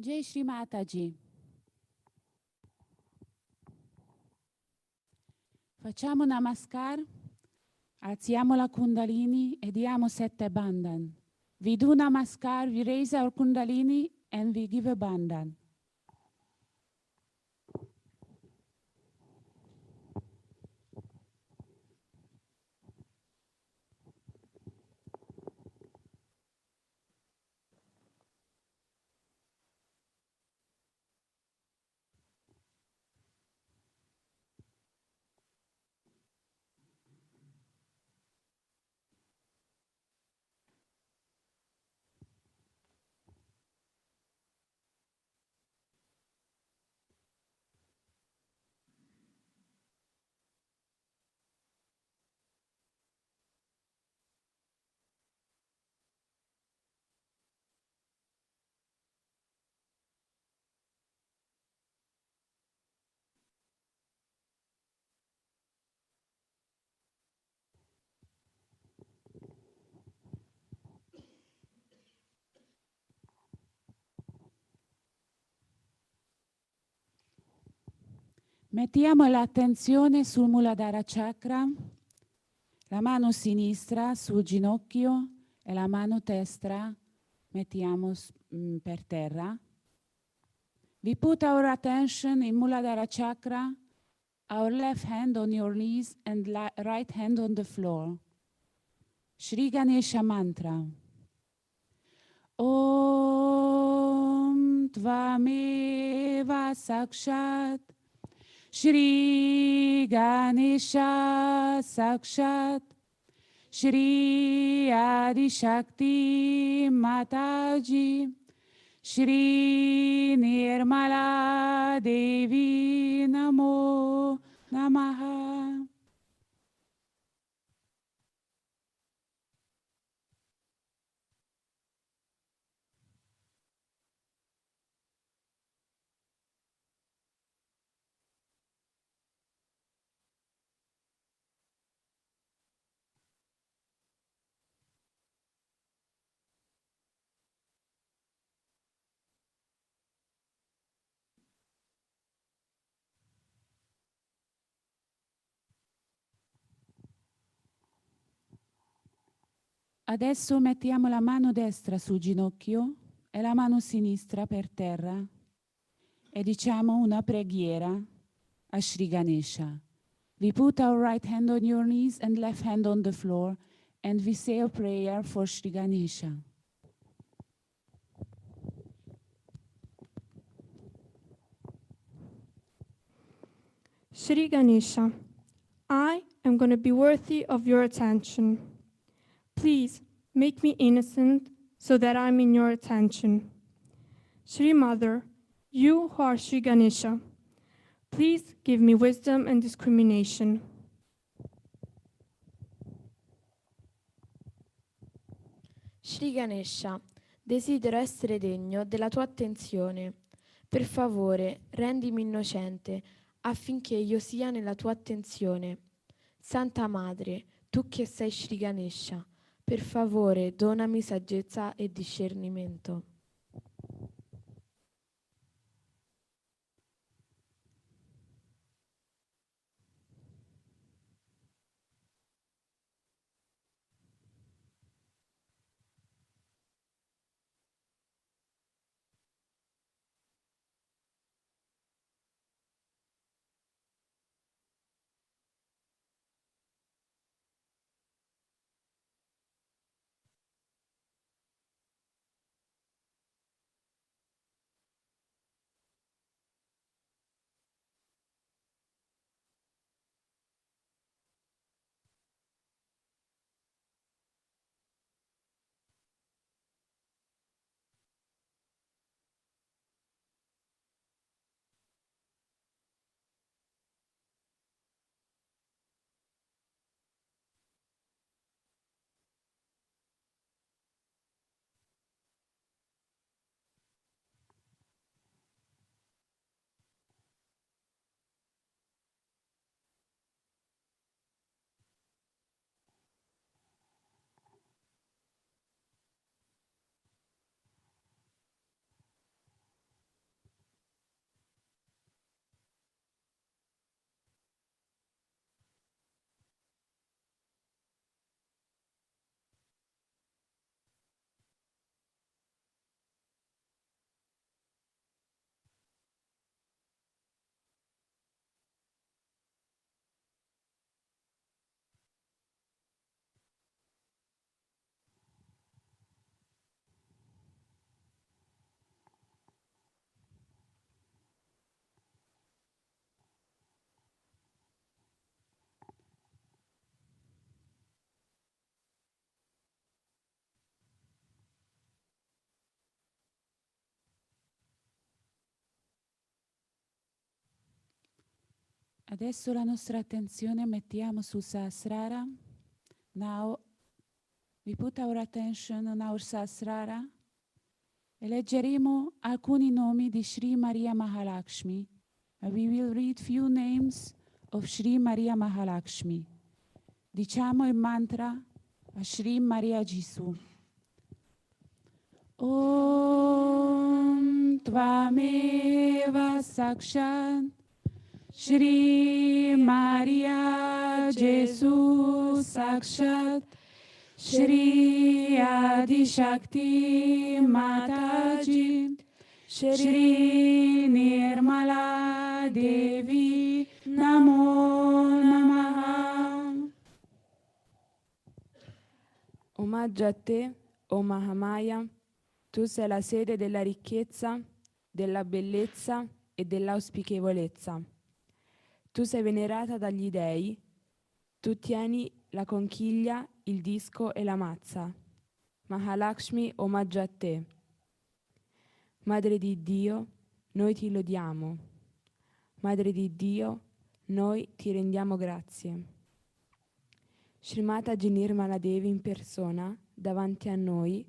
Jai Shri Mataji. Facciamo Namaskar, alziamo la Kundalini e diamo 7 bandhan. We do Namaskar, we raise our Kundalini and we give a bandhan. Mettiamo l'attenzione sul Muladhara Chakra, la mano sinistra sul ginocchio e la mano destra mettiamo per terra. We put our attention in Muladhara Chakra, our left hand on your knees and right hand on the floor. Shri Ganesha Mantra. Om Tvameva Sakshat Shri Ganesha Sakshat Shri Adi Shakti Mataji Shri Nirmala Devi Namo Namaha. Adesso mettiamo la mano destra sul ginocchio e la mano sinistra per terra e diciamo una preghiera a Shri Ganesha. We put our right hand on your knees and left hand on the floor and we say a prayer for Shri Ganesha. Shri Ganesha, I am going to be worthy of your attention. Please make me innocent so that I'm in your attention. Shri Mother, you who are Shri Ganesha, please give me wisdom and discrimination. Shri Ganesha, desidero essere degno della tua attenzione. Per favore, rendimi innocente affinché io sia nella tua attenzione. Santa Madre, tu che sei Shri Ganesha, per favore donami saggezza e discernimento. Adesso la nostra attenzione mettiamo sul Sahasrara. Now we put our attention on our Sahasrara e leggeremo alcuni nomi di Shri Maria Mahalaxmi. We will read few names of Shri Maria Mahalaxmi. Diciamo il mantra a Shri Maria Gesù. Om Tvameva Sakshat Shri Maria Gesù Sakshat Shri Adi Shakti Mataji Shri Nirmala Devi Namo Namaha. Omaggio a te, o Mahamaya, tu sei la sede della ricchezza, della bellezza e dell'auspichevolezza. Tu sei venerata dagli dei, tu tieni la conchiglia, il disco e la mazza. Mahalaxmi, omaggio a te. Madre di Dio, noi ti lodiamo. Madre di Dio, noi ti rendiamo grazie. Srimata Nirmala Devi in persona, davanti a noi,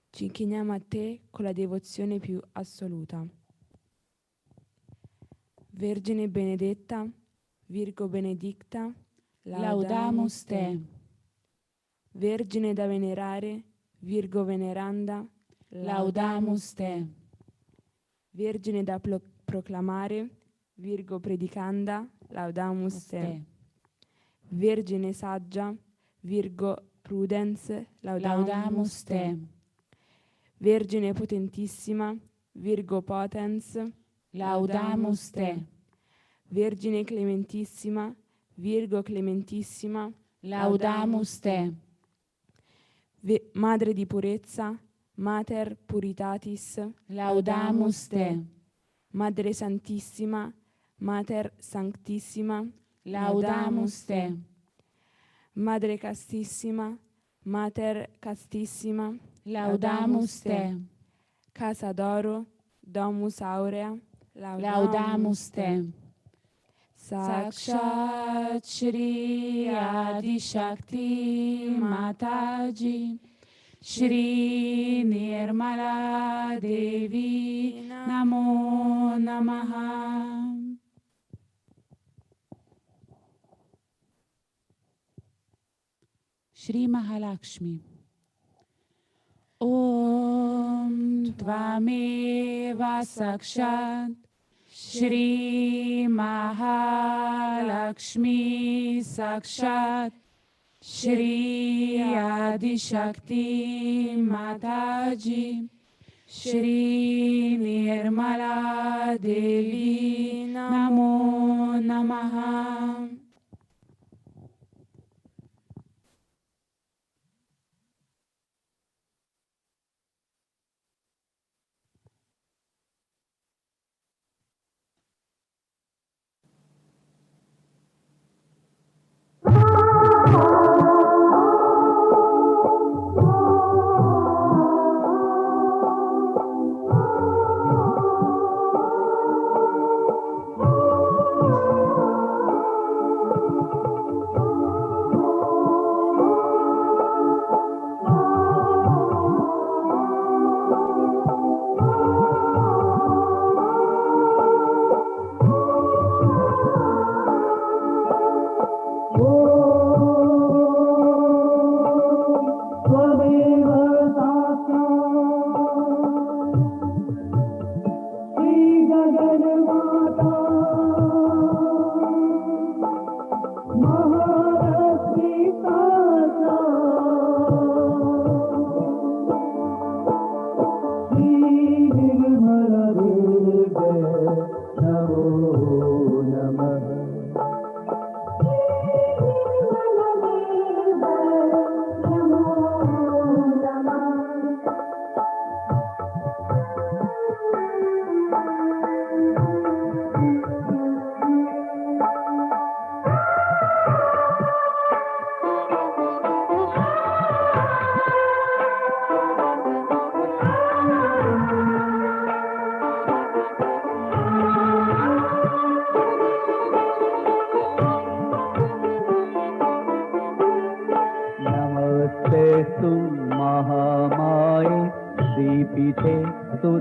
ci inchiniamo a te con la devozione più assoluta. Vergine benedetta, Virgo benedicta, Laudamus te. Vergine da venerare, Virgo veneranda, Laudamus te. Vergine da proclamare, Virgo predicanda, Laudamus te. Vergine saggia, Virgo prudence, Laudamus te. Vergine potentissima, Virgo potens, Laudamus te. Vergine clementissima, Virgo clementissima, Laudamus te. Madre di purezza, Mater puritatis, Laudamus te. Madre santissima, Mater sanctissima, Laudamus te. Madre castissima, Mater castissima, Laudamus te. Casa d'oro, Domus aurea, Laudamus te. Sakshat Shri Adi Shakti Mataji Shri Nirmala Devi Namo Namaha. Shri Mahalaxmi. Om Tvameva Sakshat Shri Mahalaxmi Sakshat Shri Adi Shakti Mataji Shri Nirmala Devi Namo Namaha.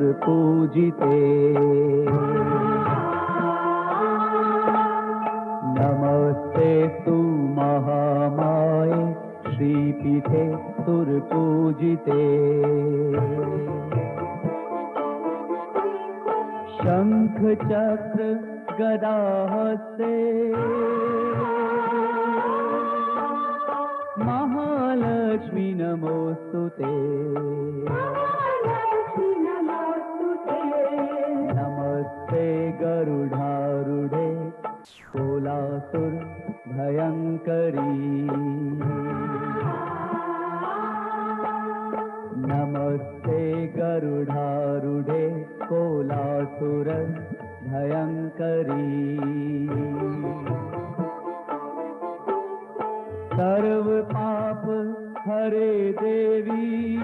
सुरपूजिते नमस्ते तु महामाये श्रीपीठे सुरपूजिते शंख चक्र गदा हस्ते महालक्ष्मी नमोस्तुते नमस्ते गरुडारूढे कोलासुर भयंकरी नमस्ते गरुडारूढे कोलासुर भयंकरी सर्व पाप हरे देवी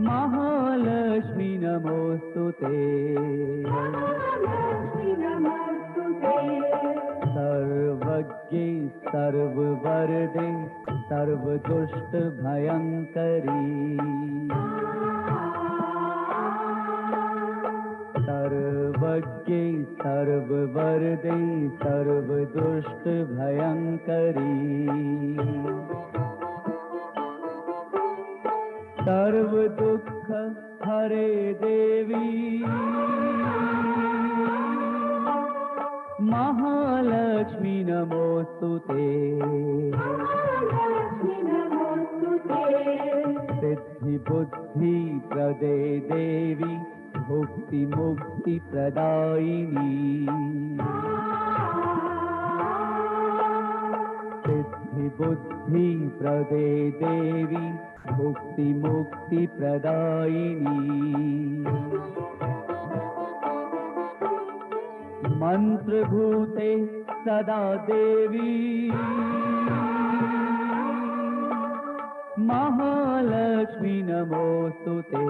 महालक्ष्मी नमोस्तुते सर्वज्ञे सर्ववरदे सर्वदुष्ट भयंकरी सर्वज्ञे सर्ववरदे सर्वदुष्ट भयंकरी सर्व दुख हरे देवी महालक्ष्मी नमोस्तुते सिद्धि बुद्धि प्रदे देवी भुक्ति मुक्ति प्रदायिनी सिद्धि बुद्धि प्रदे देवी भुक्ति मुक्ति प्रदायिनी मंत्रभूते सदा देवी महालक्ष्मी नमोस्तुते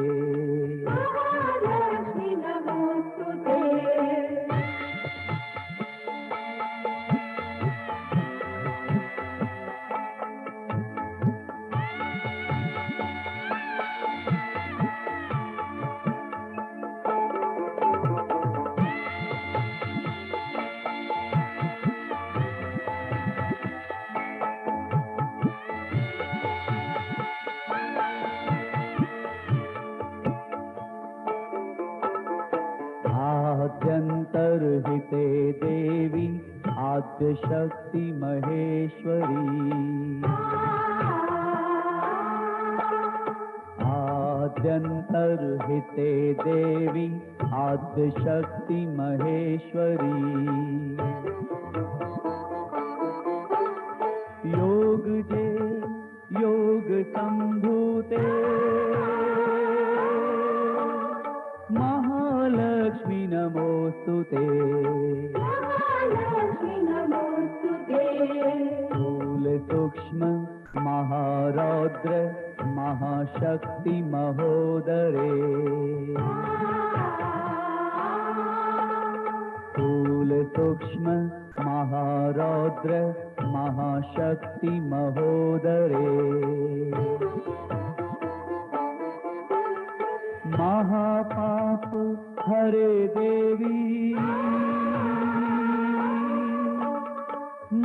आद्यंतर्हिते देवी आद्यशक्ति महेश्वरी आद्यंतर्हिते देवी आद्यशक्ति महेश्वरी योग जे योग संभूते महालक्ष्मी नमोस्तुते स्थूल सूक्ष्म महारौद्र महाशक्ति महोदरे स्थूल सूक्ष्म महारौद्र महाशक्ति महोदरे महापाप हरे देवी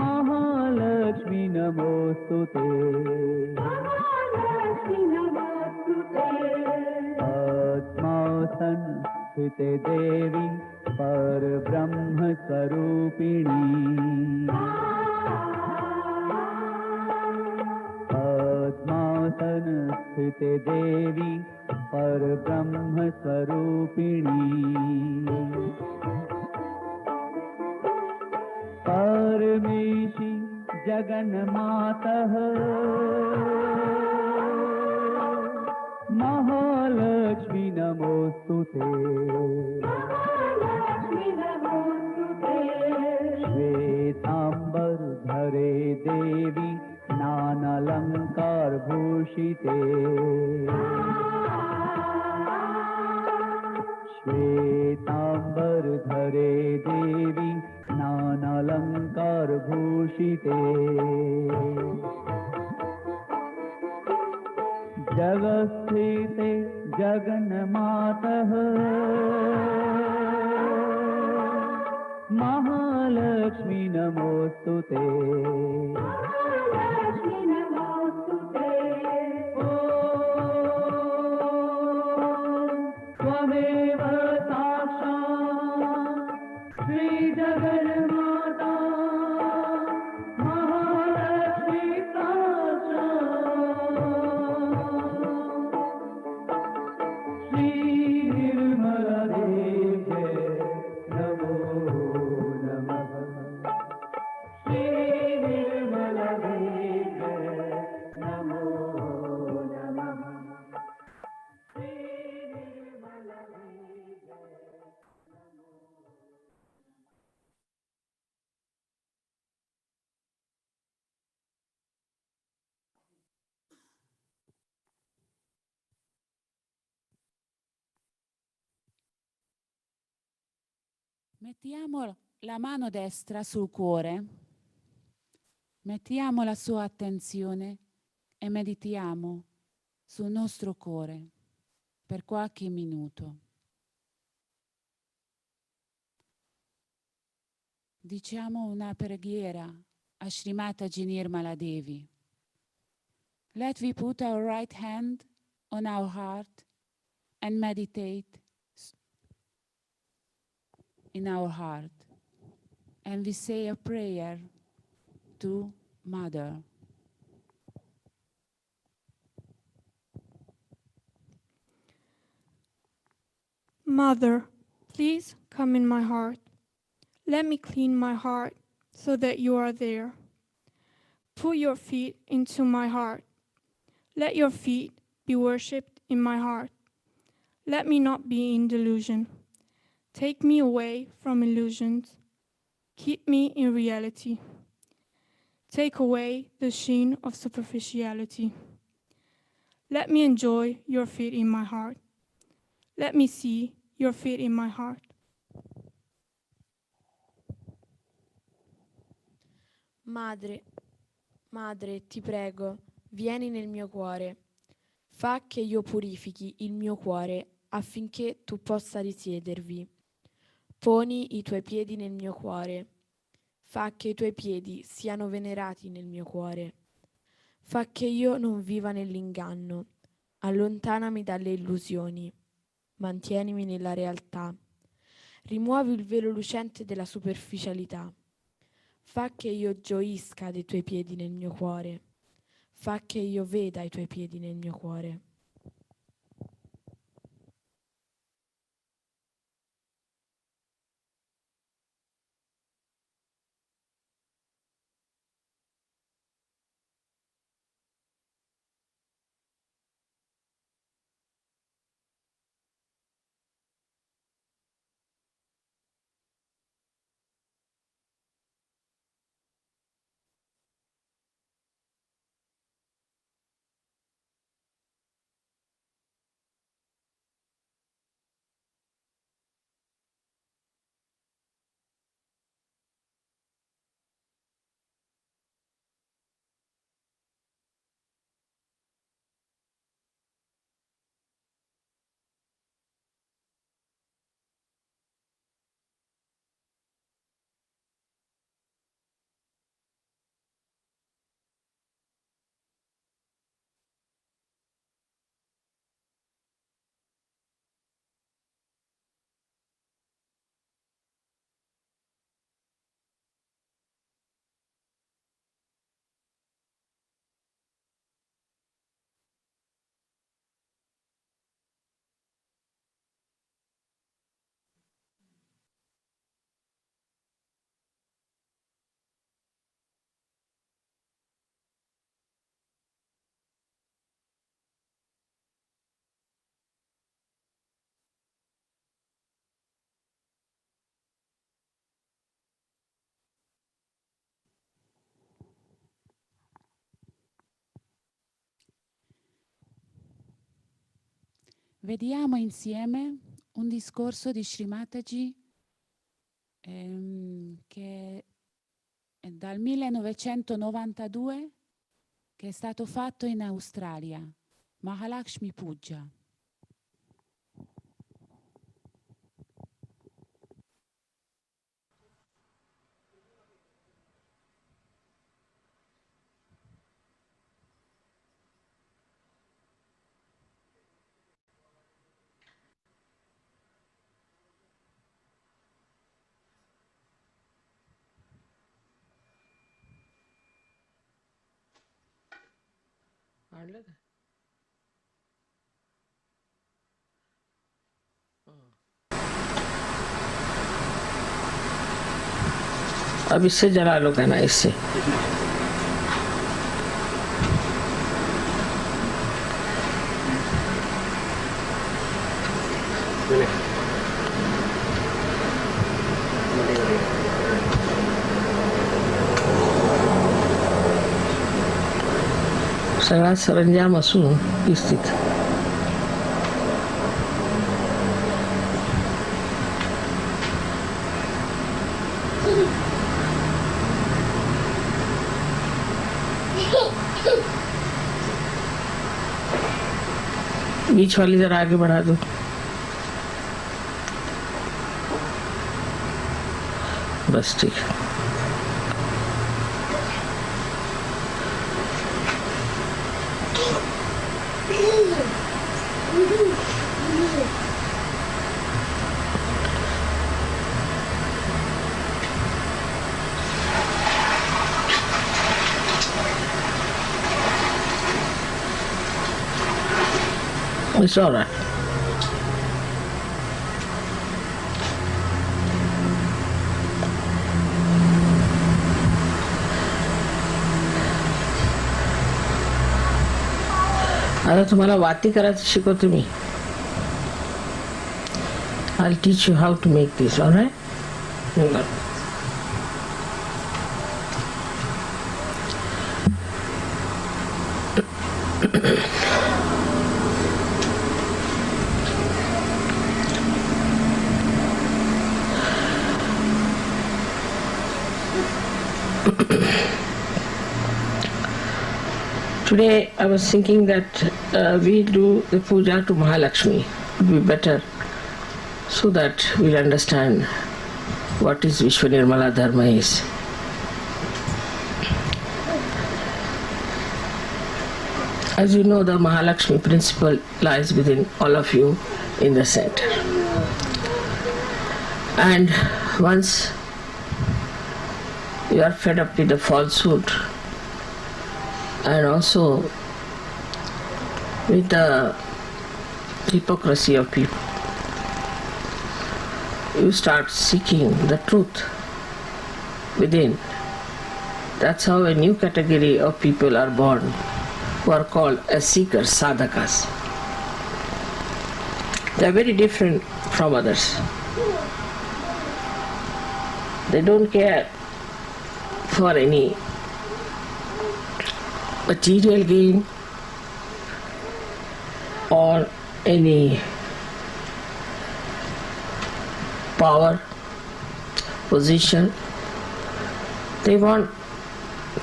महालक्ष्मी नमोस्तुते पद्मासन स्थिते देवी परब्रह्म स्वरूपिणी पद्मासन स्थिते देवी परब्रह्म स्वरूपिणी परमेशी जगन्मातः महालक्ष्मी नमोस्तुते श्वेतांबर धरे देवी नानालंकार भूषिते श्वेतांबर धरे देवी नानालंकार भूषिते जगस्थिते जगन्मातः महालक्ष्मी नमोस्तुते त्वमेव साक्षात् श्रीजगन्माता महालक्ष्मी साक्षात् श्रीनिर्मलादेव्यै नमो नमः श्रीनिर्मलादेव्यै नमो नमः Mettiamo la mano destra sul cuore, mettiamo la sua attenzione e meditiamo sul nostro cuore per qualche minuto. Diciamo una preghiera a Shri Mataji Nirmala Devi. Let we put our right hand on our heart and meditate in our heart. And we say a prayer to Mother. Mother, please come in my heart. Let me clean my heart so that you are there. Put your feet into my heart. Let your feet be worshipped in my heart. Let me not be in delusion. Take me away from illusions. Keep me in reality. Take away the sheen of superficiality. Let me enjoy your feet in my heart. Let me see your feet in my heart. Madre, ti prego, vieni nel mio cuore. Fa che io purifichi il mio cuore affinché tu possa risiedervi. Poni i tuoi piedi nel mio cuore. Fa che i tuoi piedi siano venerati nel mio cuore. Fa che io non viva nell'inganno. Allontanami dalle illusioni. Mantienimi nella realtà. Rimuovi il velo lucente della superficialità. Fa che io gioisca dei tuoi piedi nel mio cuore. Fa che io veda i tuoi piedi nel mio cuore. Vediamo insieme un discorso di Shri Mataji che è dal 1992, che è stato fatto in Australia, Mahalaxmi Puja. अब इससे जला लो कहना इससे सगळा सरंजाम असून स्थित बीच वाली जरा आगे बढ़ा दो बस ठीक है It's all right. आता तुम्हाला वाती करायचं शिकवते मी. I'll teach you how to make this, all right? Today I was thinking that we do the puja to Mahalaxmi. It would be better so that we'll understand what is Vishwanirmala Dharma is. As you know, the Mahalaxmi principle lies within all of you in the center. And once you are fed up with the falsehood and also with the hypocrisy of people, you start seeking the truth within. That's how a new category of people are born, who are called as seekers, sadhakas. They are very different from others. They don't care for any material gain or any power, position. They want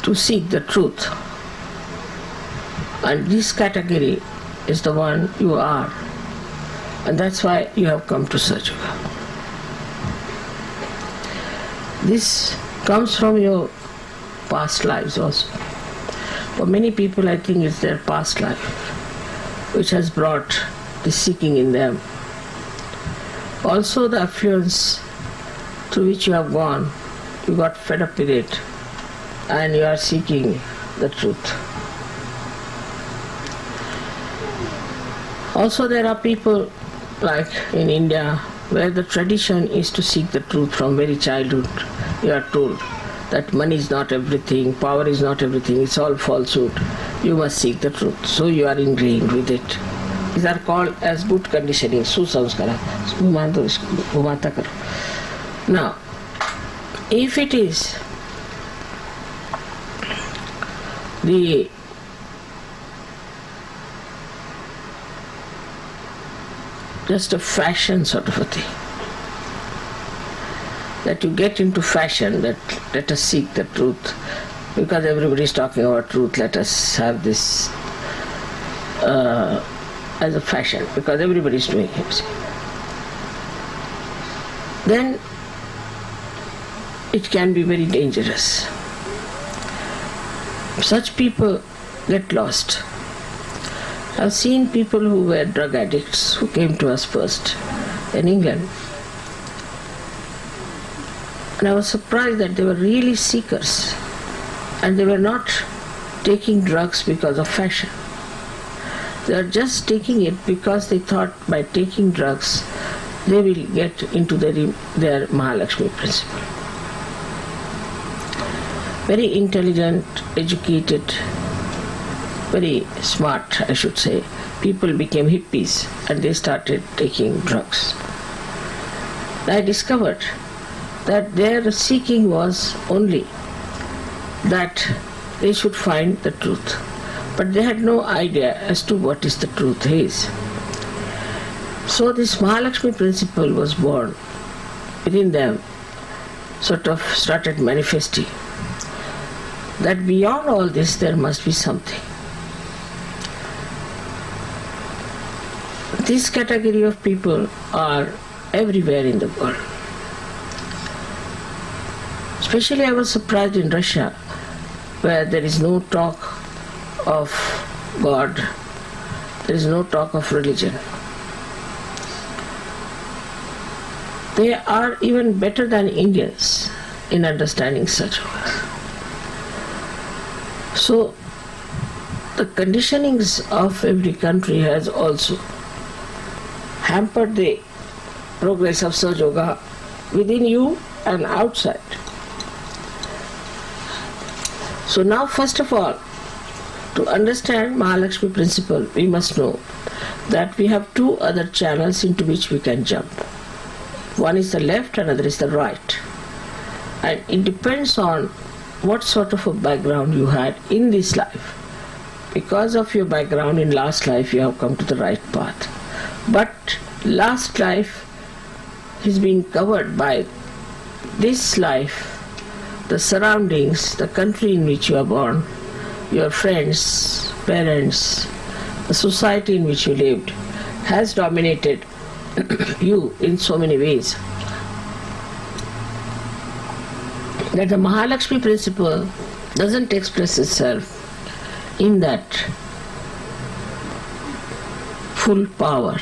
to seek the truth. And this category is the one you are. And that's why you have come to Satyuga. This comes from your past lives also. For many people, I think it's their past life which has brought the seeking in them. Also the affluence through which you have gone, you got fed up with it and you are seeking the truth. Also there are people like in India where the tradition is to seek the truth from very childhood. You are told that money is not everything, power is not everything, it's all falsehood. You must seek the truth. So you are ingrained with it. These are called as good conditioning, susamskara. Now, if it is the just a fashion sort of a thing, that you get into fashion, that let us seek the truth, because everybody is talking about truth, let us have this as a fashion, because everybody is doing it. Then it can be very dangerous. Such people get lost. I've seen people who were drug addicts who came to us first in England. And I was surprised that they were really seekers, and they were not taking drugs because of fashion. They are just taking it because they thought by taking drugs they will get into their Mahalaxmi principle. Very intelligent, educated, very smart, I should say, people became hippies and they started taking drugs. I discovered that their seeking was only that they should find the truth. But they had no idea as to what is the truth is. So this Mahalaxmi principle was born within them, sort of started manifesting that beyond all this there must be something. This category of people are everywhere in the world. Especially I was surprised in Russia, where there is no talk of God, there is no talk of religion. They are even better than Indians in understanding such words. So the conditionings of every country has also hampered the progress of Sahaja Yoga within you and outside. So now, first of all, to understand Mahalaxmi principle, we must know that we have two other channels into which we can jump. One is the left, another is the right. And it depends on what sort of a background you had in this life. Because of your background in last life, you have come to the right path. But last life is being covered by this life, the surroundings, the country in which you are born, your friends, parents, the society in which you lived has dominated you in so many ways that the Mahalaxmi principle doesn't express itself in that full power,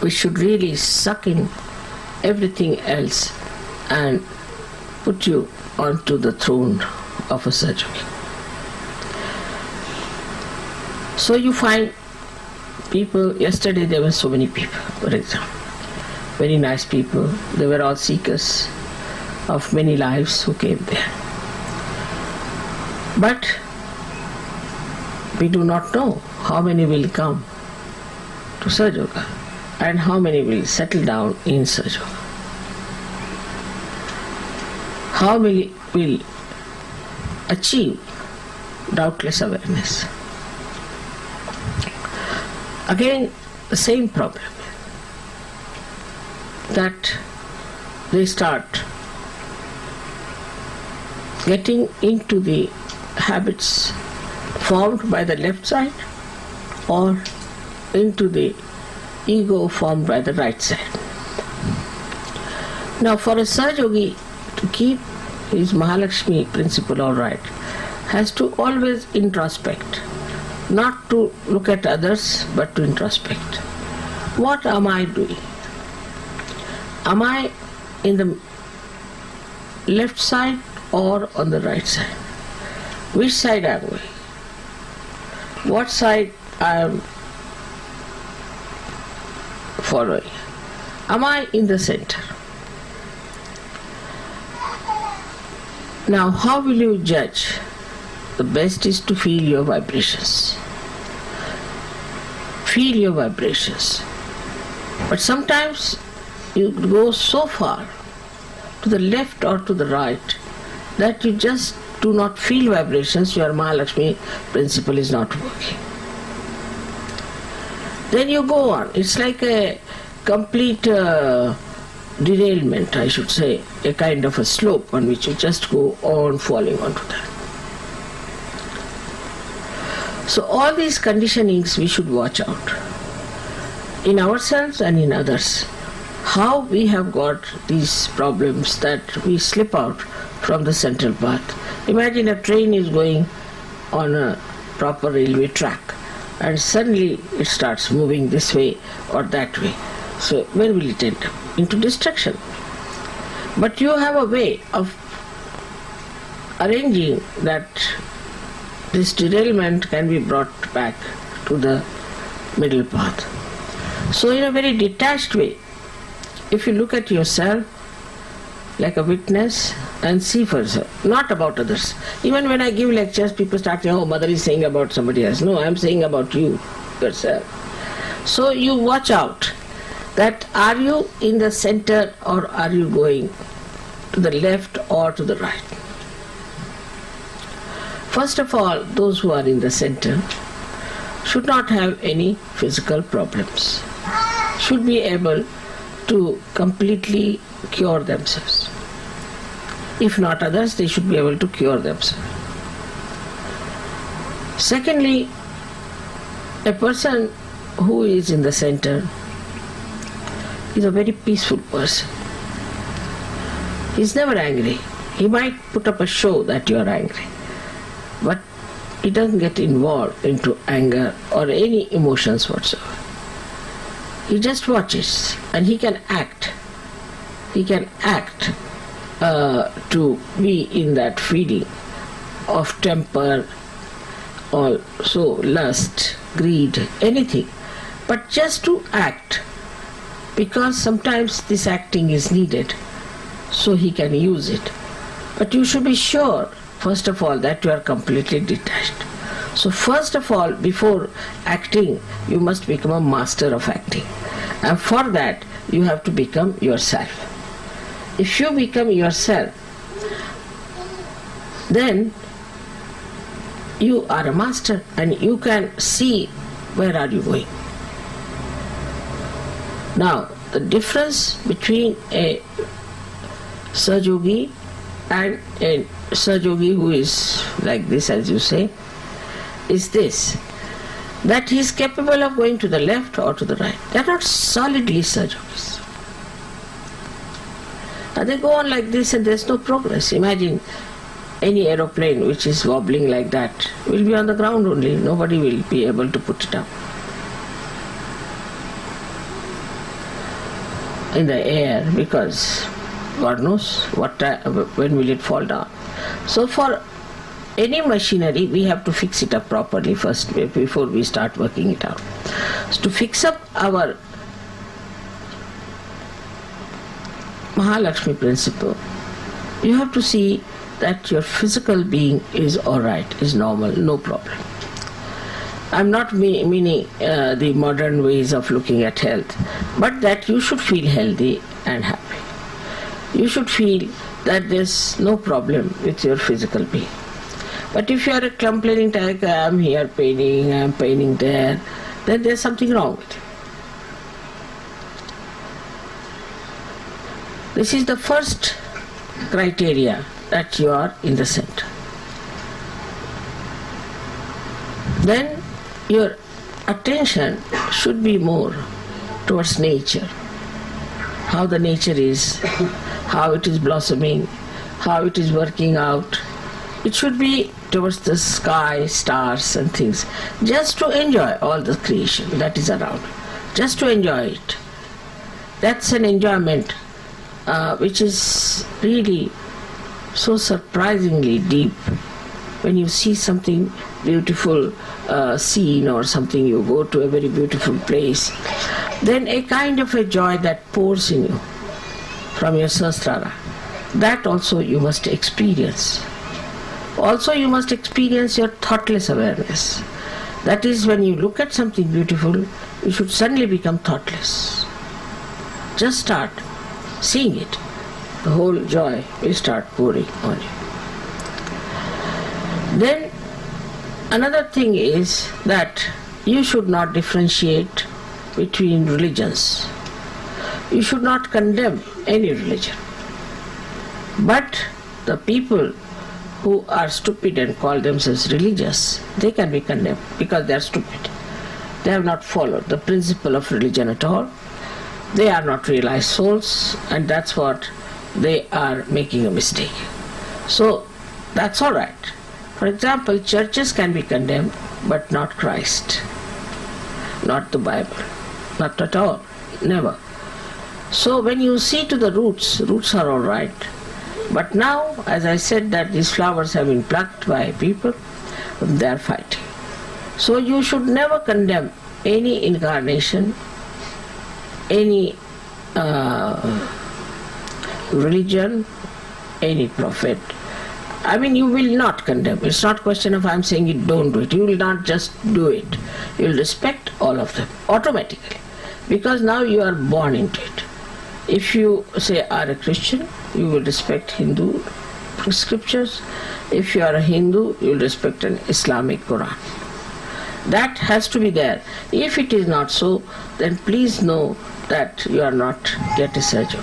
which should really suck in everything else and put you onto the throne of a Sahaja Yogi. So you find people, yesterday there were so many people, for example, very nice people, they were all seekers of many lives who came there. But we do not know how many will come to Sahaja Yoga and how many will settle down in Sahaja Yoga. How many will achieve doubtless awareness. Again, the same problem, that they start getting into the habits formed by the left side or into the ego formed by the right side. Now, for a Sahaja Yogi to keep his Mahalaxmi principle all right, has to always introspect, not to look at others, but to introspect. What am I doing? Am I in the left side or on the right side? Which side am I going? What side I am following? Am I in the center? Now, how will you judge? The best is to feel your vibrations. Feel your vibrations. But sometimes you go so far to the left or to the right that you just do not feel vibrations, your Mahalaxmi principle is not working. Then you go on. It's like a complete derailment, I should say, a kind of a slope on which you just go on falling onto that. So all these conditionings we should watch out in ourselves and in others. How we have got these problems that we slip out from the central path. Imagine a train is going on a proper railway track and suddenly it starts moving this way or that way. So where will it end up? Into destruction. But you have a way of arranging that this derailment can be brought back to the middle path. So in a very detached way, if you look at yourself like a witness and see for yourself, not about others. Even when I give lectures, people start saying, oh, mother is saying about somebody else. No, I am saying about you, yourself. So you watch out that are you in the center or are you going to the left or to the right. First of all, those who are in the center should not have any physical problems, should be able to completely cure themselves. If not others, they should be able to cure themselves. Secondly, a person who is in the center is a very peaceful person. He is never angry. He might put up a show that you are angry, but he doesn't get involved into anger or any emotions whatsoever. He just watches and he can act. He can act to be in that feeling of temper, also lust, greed, anything, but just to act, because sometimes this acting is needed, so he can use it. But you should be sure, first of all, that you are completely detached. So first of all, before acting, you must become a master of acting. And for that, you have to become yourself. If you become yourself, then you are a master and you can see where are you going. Now, the difference between a Sahajogi and a Sahajogi who is like this, as you say, is this, that he is capable of going to the left or to the right. They are not solidly Sahajogis. And they go on like this and there is no progress. Imagine any aeroplane which is wobbling like that will be on the ground only. Nobody will be able to put it up. In the air, because God knows when will it fall down. So for any machinery, we have to fix it up properly first before we start working it out. So to fix up our Mahalaxmi principle, you have to see that your physical being is alright, is normal, no problem. I'm not meaning the modern ways of looking at health, but that you should feel healthy and happy. You should feel that there's no problem with your physical being. But if you are complaining like I'm here paining, I'm paining there, then there's something wrong with you. This is the first criteria, that you are in the center. Then your attention should be more towards nature. How the nature is, how it is blossoming, how it is working out. It should be towards the sky, stars and things. Just to enjoy all the creation that is around. Just to enjoy it. That's an enjoyment which is really so surprisingly deep. When you see something beautiful scene or something, you go to a very beautiful place, then a kind of a joy that pours in you from your sahasrara, that also you must experience. Also you must experience your thoughtless awareness. That is, when you look at something beautiful, you should suddenly become thoughtless. Just start seeing it. The whole joy will start pouring on you. Then another thing is that you should not differentiate between religions. You should not condemn any religion. But the people who are stupid and call themselves religious, they can be condemned because they are stupid. They have not followed the principle of religion at all. They are not realized souls, and that's what they are making a mistake. So that's all right. For example, churches can be condemned, but not Christ, not the Bible, not at all, never. So when you see to the roots are all right. But now, as I said, that these flowers have been plucked by people, they are fighting. So you should never condemn any incarnation, any religion, any prophet. I mean, you will not condemn. It's not a question of I'm saying it, don't do it. You will not just do it. You will respect all of them automatically, because now you are born into it. If you say are a Christian, you will respect Hindu scriptures. If you are a Hindu, you will respect an Islamic Quran. That has to be there. If it is not so, then please know that you are not yet a surgeon.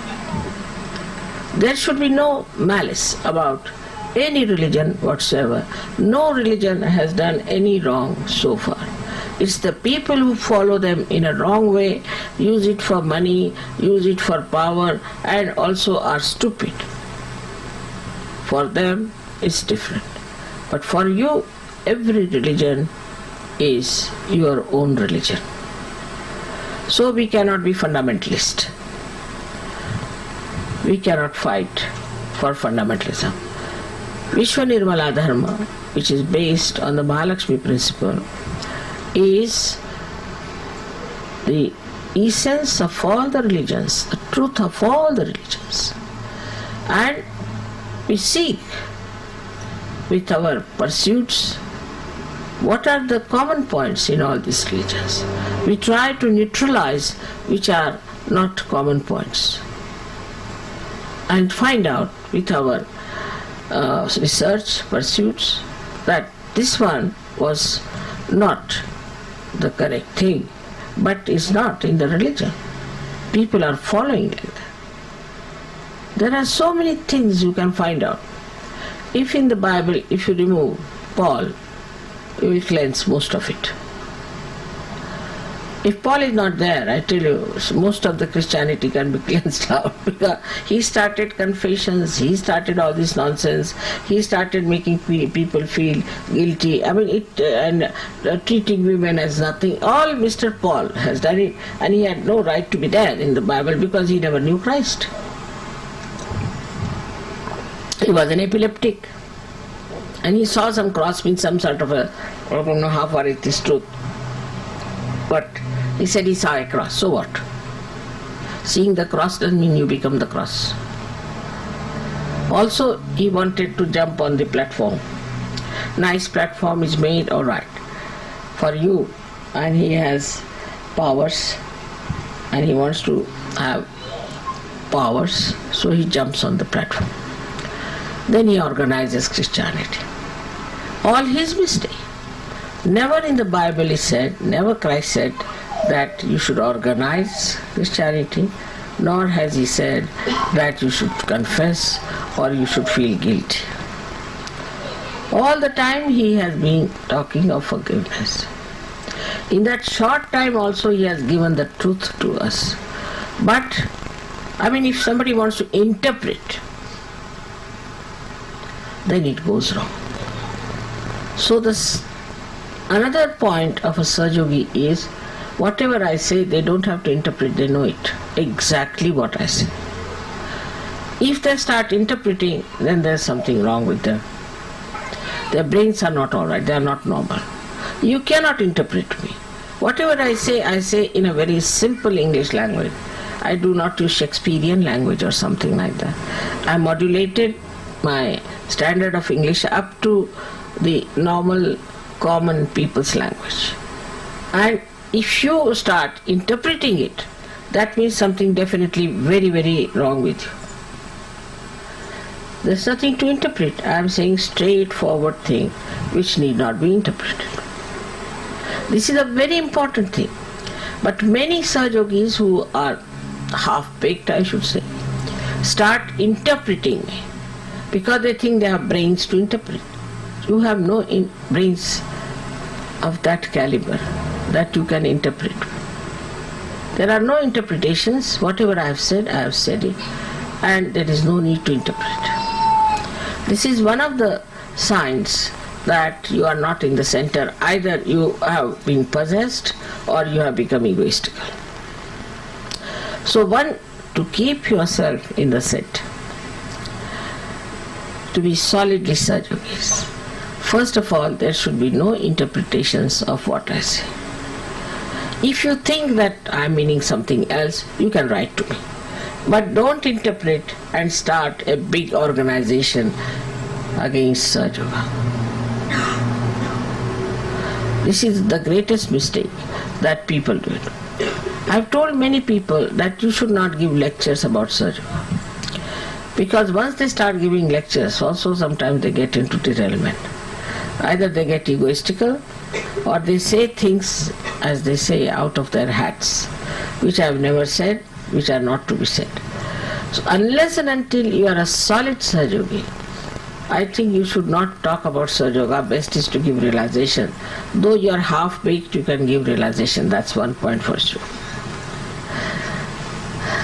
There should be no malice about any religion whatsoever. No religion has done any wrong so far. It's the people who follow them in a wrong way, use it for money, use it for power, and also are stupid. For them, it's different. But for you, every religion is your own religion. So we cannot be fundamentalist. We cannot fight for fundamentalism. Vishwa Nirmala Dharma, which is based on the Mahalaxmi principle, is the essence of all the religions, the truth of all the religions. And we seek with our pursuits what are the common points in all these religions. We try to neutralize which are not common points and find out with our research pursuits that this one was not the correct thing, but is not in the religion. People are following like that. There are so many things you can find out. If in the Bible, if you remove Paul, you will cleanse most of it. If Paul is not there, I tell you, most of the Christianity can be cleansed out, because he started confessions, he started all this nonsense, he started making people feel guilty. I mean, and treating women as nothing. All Mr. Paul has done it, and he had no right to be there in the Bible because he never knew Christ. He was an epileptic, and he saw some cross means some sort of a, I don't know how far it is truth, but he said he saw a cross. So what? Seeing the cross doesn't mean you become the cross. Also, he wanted to jump on the platform. Nice platform is made, all right, for you, and he has powers, and he wants to have powers, so he jumps on the platform. Then he organizes Christianity. All his mistake. Never in the Bible is said, never Christ said that you should organize Christianity, nor has he said that you should confess or you should feel guilty. All the time he has been talking of forgiveness. In that short time also he has given the truth to us. But, I mean, if somebody wants to interpret, then it goes wrong. So another point of a Sahaja is, whatever I say, they don't have to interpret, they know it, exactly what I say. If they start interpreting, then there's something wrong with them. Their brains are not all right, they are not normal. You cannot interpret me. Whatever I say in a very simple English language. I do not use Shakespearean language or something like that. I modulated my standard of English up to the normal common people's language. And if you start interpreting it, that means something definitely very, very wrong with you. There's nothing to interpret. I am saying straightforward thing which need not be interpreted. This is a very important thing. But many Sahajogis who are half-baked, I should say, start interpreting me. because they think they have brains to interpret. You have no brains of that caliber that you can interpret. There are no interpretations. Whatever I have said it, and there is no need to interpret. This is one of the signs that you are not in the center. Either you have been possessed or you have become egoistical. So one, to keep yourself in the center, to be solidly Sajogis, first of all, there should be no interpretations of what I say. If you think that I am meaning something else, you can write to me. But don't interpret and start a big organization against Sahaja. This is the greatest mistake that people do. I have told many people that you should not give lectures about Sahaja. Because once they start giving lectures, also sometimes they get into derailment. Either they get egoistical or they say things, as they say, out of their hats, which I have never said, which are not to be said. So unless and until you are a solid Sahajogi, I think you should not talk about Sahajoga. Best is to give realization. Though you are half-baked, you can give realization. That's one point for sure.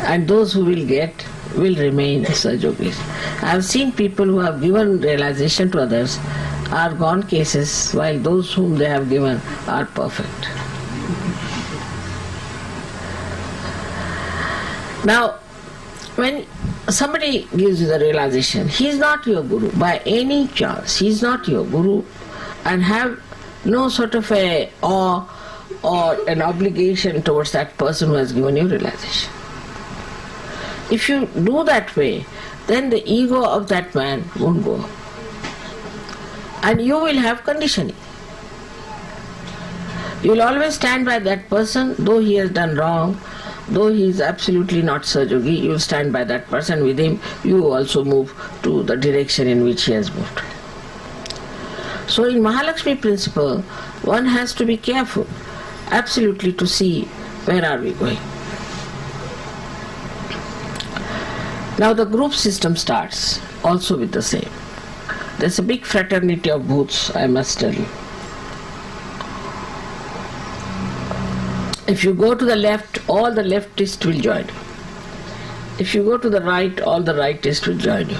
And those who will get will remain Sahajogis. I have seen people who have given realization to others are gone cases, while those whom they have given are perfect. Now, when somebody gives you the realization, he is not your guru by any chance. He is not your guru, and have no sort of a awe or an obligation towards that person who has given you realization. If you do that way, then the ego of that man won't go. And you will have conditioning. You will always stand by that person, though he has done wrong, though he is absolutely not Sahajogi, you will stand by that person. With him, you also move to the direction in which he has moved. So in Mahalaxmi principle, one has to be careful, absolutely, to see where are we going. Now the group system starts also with the same. There's a big fraternity of bhoots, I must tell you. If you go to the left, all the leftists will join you. If you go to the right, all the rightists will join you.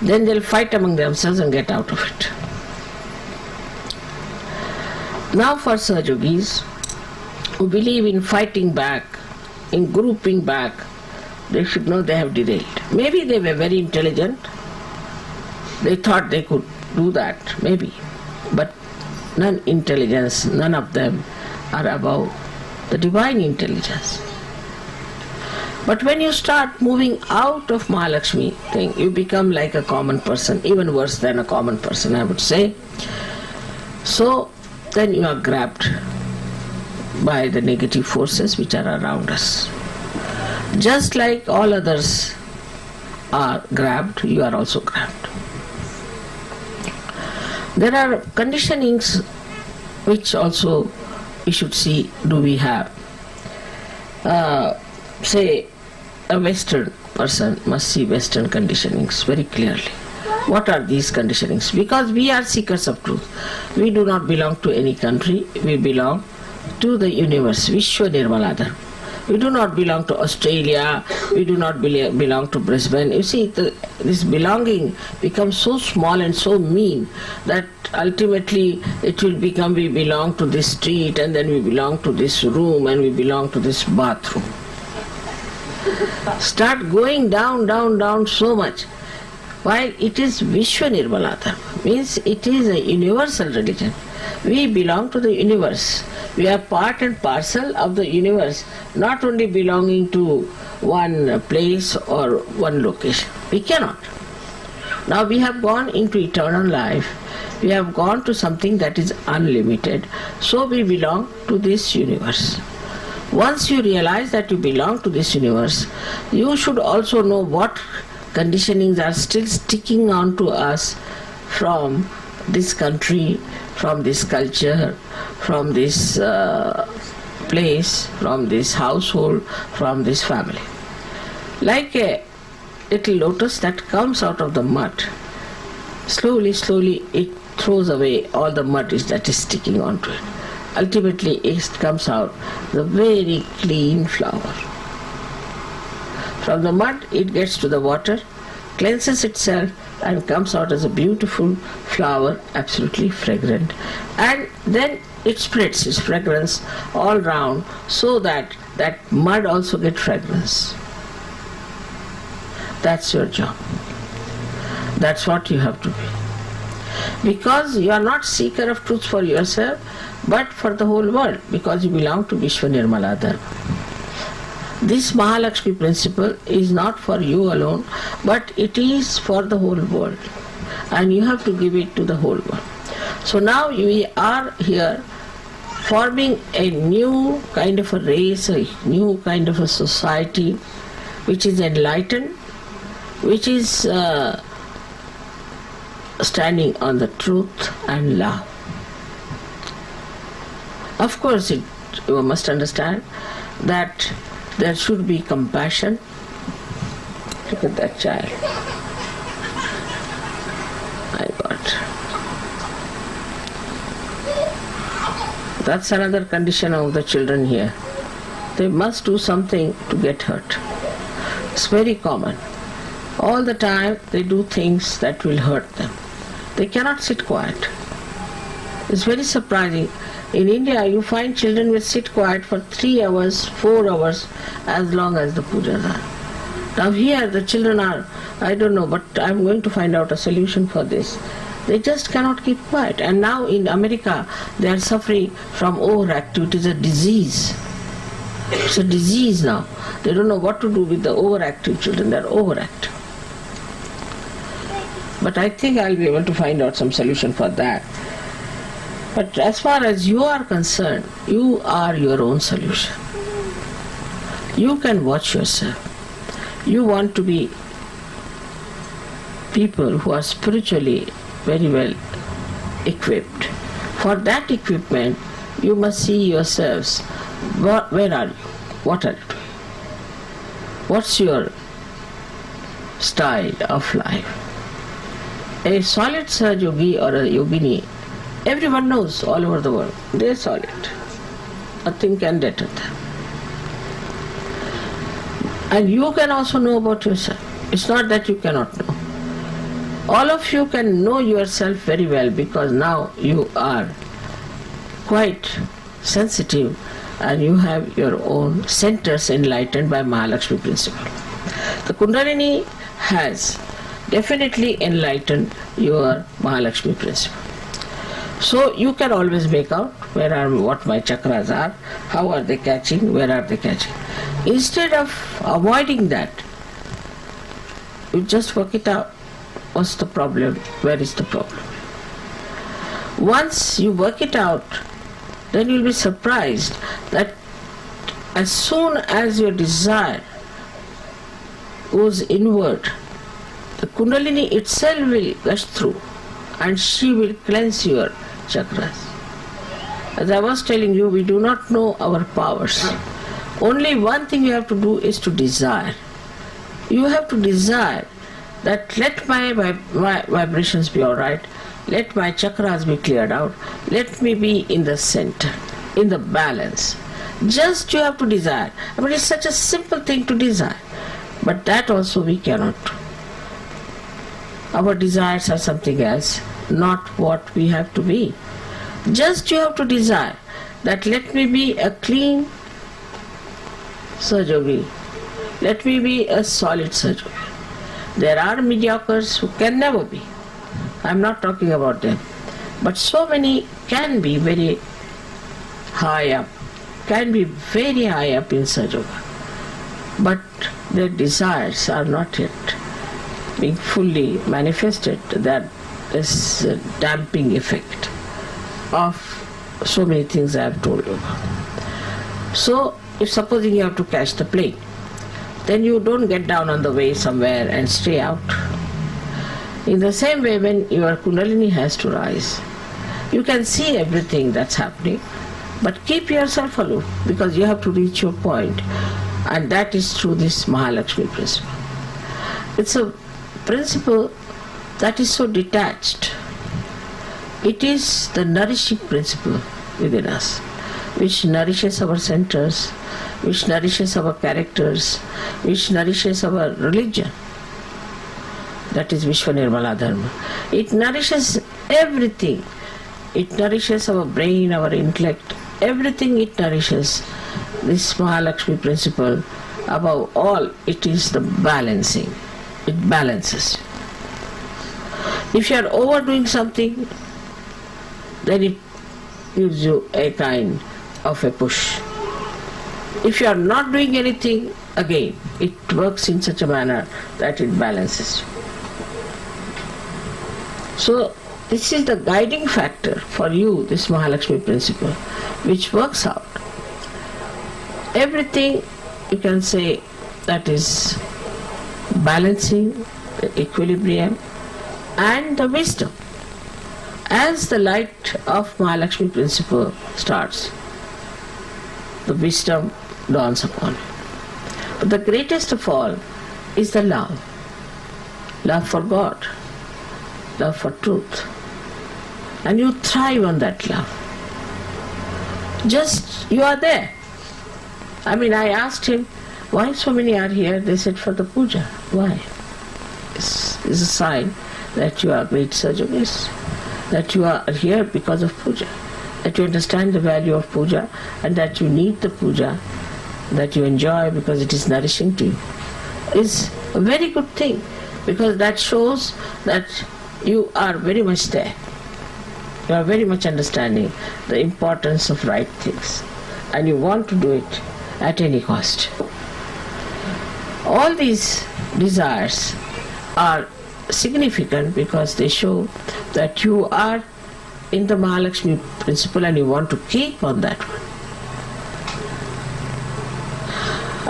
Then they'll fight among themselves and get out of it. Now for Sahajogis who believe in fighting back, in grouping back, they should know they have derailed. Maybe they were very intelligent. They thought they could do that, maybe. But non-intelligence, none of them are above the divine intelligence. But when you start moving out of Mahalaxmi thing, you become like a common person, even worse than a common person, I would say. So then you are grabbed by the negative forces which are around us. Just like all others are grabbed, you are also grabbed. There are conditionings which also we should see, do we have. Say a Western person must see Western conditionings very clearly. What are these conditionings? Because we are seekers of truth. We do not belong to any country, we belong to the universe, Vishwa Nirmaladhar. We do not belong to Australia, we do not belong to Brisbane. You see, this belonging becomes so small and so mean that ultimately it will become we belong to this street, and then we belong to this room, and we belong to this bathroom. Start going down, down, down so much. While it is Vishwa Nirmaladhar, means it is a universal religion. We belong to the universe. We are part and parcel of the universe, not only belonging to one place or one location. We cannot. Now we have gone into eternal life. We have gone to something that is unlimited. So we belong to this universe. Once you realize that you belong to this universe, you should also know what conditionings are still sticking on to us from this country, from this culture, from this place, from this household, from this family. Like a little lotus that comes out of the mud, Slowly, slowly it throws away all the mud that is sticking onto it. Ultimately it comes out the very clean flower. From the mud it gets to the water, cleanses itself and comes out as a beautiful flower, absolutely fragrant. And then it spreads its fragrance all round so that that mud also gets fragrance. That's your job. That's what you have to be. Because you are not seeker of truth for yourself, but for the whole world, because you belong to Vishwa Nirmala Dharma. This Mahalaxmi principle is not for you alone, but it is for the whole world. And you have to give it to the whole world. So now we are here forming a new kind of a race, a new kind of a society, which is enlightened, which is standing on the truth and love. Of course, you must understand that there should be compassion. Look at that child. My God. That's another condition of the children here. They must do something to get hurt. It's very common. All the time they do things that will hurt them. They cannot sit quiet. It's very surprising. In India, you find children will sit quiet for 3 hours, 4 hours, as long as the pujas are. Now here the children are, I don't know, but I'm going to find out a solution for this. They just cannot keep quiet. And now in America, they are suffering from overactivity. It is a disease. It's a disease now. They don't know what to do with the overactive children. They are overactive. But I think I'll be able to find out some solution for that. But as far as you are concerned, you are your own solution. You can watch yourself. You want to be people who are spiritually very well equipped. For that equipment, you must see yourselves. Where are you? What are you doing? What's your style of life? A solid Saj Yogi or a Yogini, everyone knows all over the world. They are solid. Nothing can deter them. And you can also know about yourself. It's not that you cannot know. All of you can know yourself very well because now you are quite sensitive and you have your own centers enlightened by Mahalaxmi principle. The Kundalini has definitely enlightened your Mahalaxmi principle. So you can always make out what my chakras are, how are they catching, where are they catching. Instead of avoiding that, you just work it out. What's the problem? Where is the problem? Once you work it out, then you'll be surprised that as soon as your desire goes inward, the Kundalini itself will gush through and she will cleanse your chakras. As I was telling you, we do not know our powers. Only one thing you have to do is to desire. You have to desire that let my vibrations be alright, let my chakras be cleared out, let me be in the center, in the balance. Just you have to desire. I mean, it's such a simple thing to desire, but that also we cannot do. Our desires are something else, not what we have to be. Just you have to desire that let me be a clean Sajogi, let me be a solid Sajogi. There are mediocres who can never be. I'm not talking about them. But so many can be very high up, can be very high up in Sajoga. But their desires are not yet being fully manifested. That is a damping effect of so many things I have told you about. So, if supposing you have to catch the plane, then you don't get down on the way somewhere and stay out. In the same way, when your Kundalini has to rise, you can see everything that's happening, but keep yourself aloof because you have to reach your point, and that is through this Mahalaxmi principle. It's a principle that is so detached. It is the nourishing principle within us, which nourishes our centers, which nourishes our characters, which nourishes our religion. That is Vishwa Nirmala Dharma. It nourishes everything. It nourishes our brain, our intellect, everything it nourishes. This Mahalaxmi principle, above all, it is the balancing. It balances. If you are overdoing something, then it gives you a kind of a push. If you are not doing anything, again, it works in such a manner that it balances you. So, this is the guiding factor for you, this Mahalaxmi principle, which works out. Everything, you can say, that is balancing, the equilibrium, and the wisdom. As the light of Mahalaxmi principle starts, the wisdom dawns upon you. But the greatest of all is the love. Love for God, love for truth. And you thrive on that love. Just, you are there. I mean, I asked him, why so many are here? They said, for the puja. Why? It's a sign that you are great sahajas, that you are here because of puja, that you understand the value of puja, and that you need the puja, that you enjoy because it is nourishing to you, is a very good thing, because that shows that you are very much there. You are very much understanding the importance of right things, and you want to do it at any cost. All these desires are significant because they show that you are in the Mahalaxmi principle and you want to keep on that one.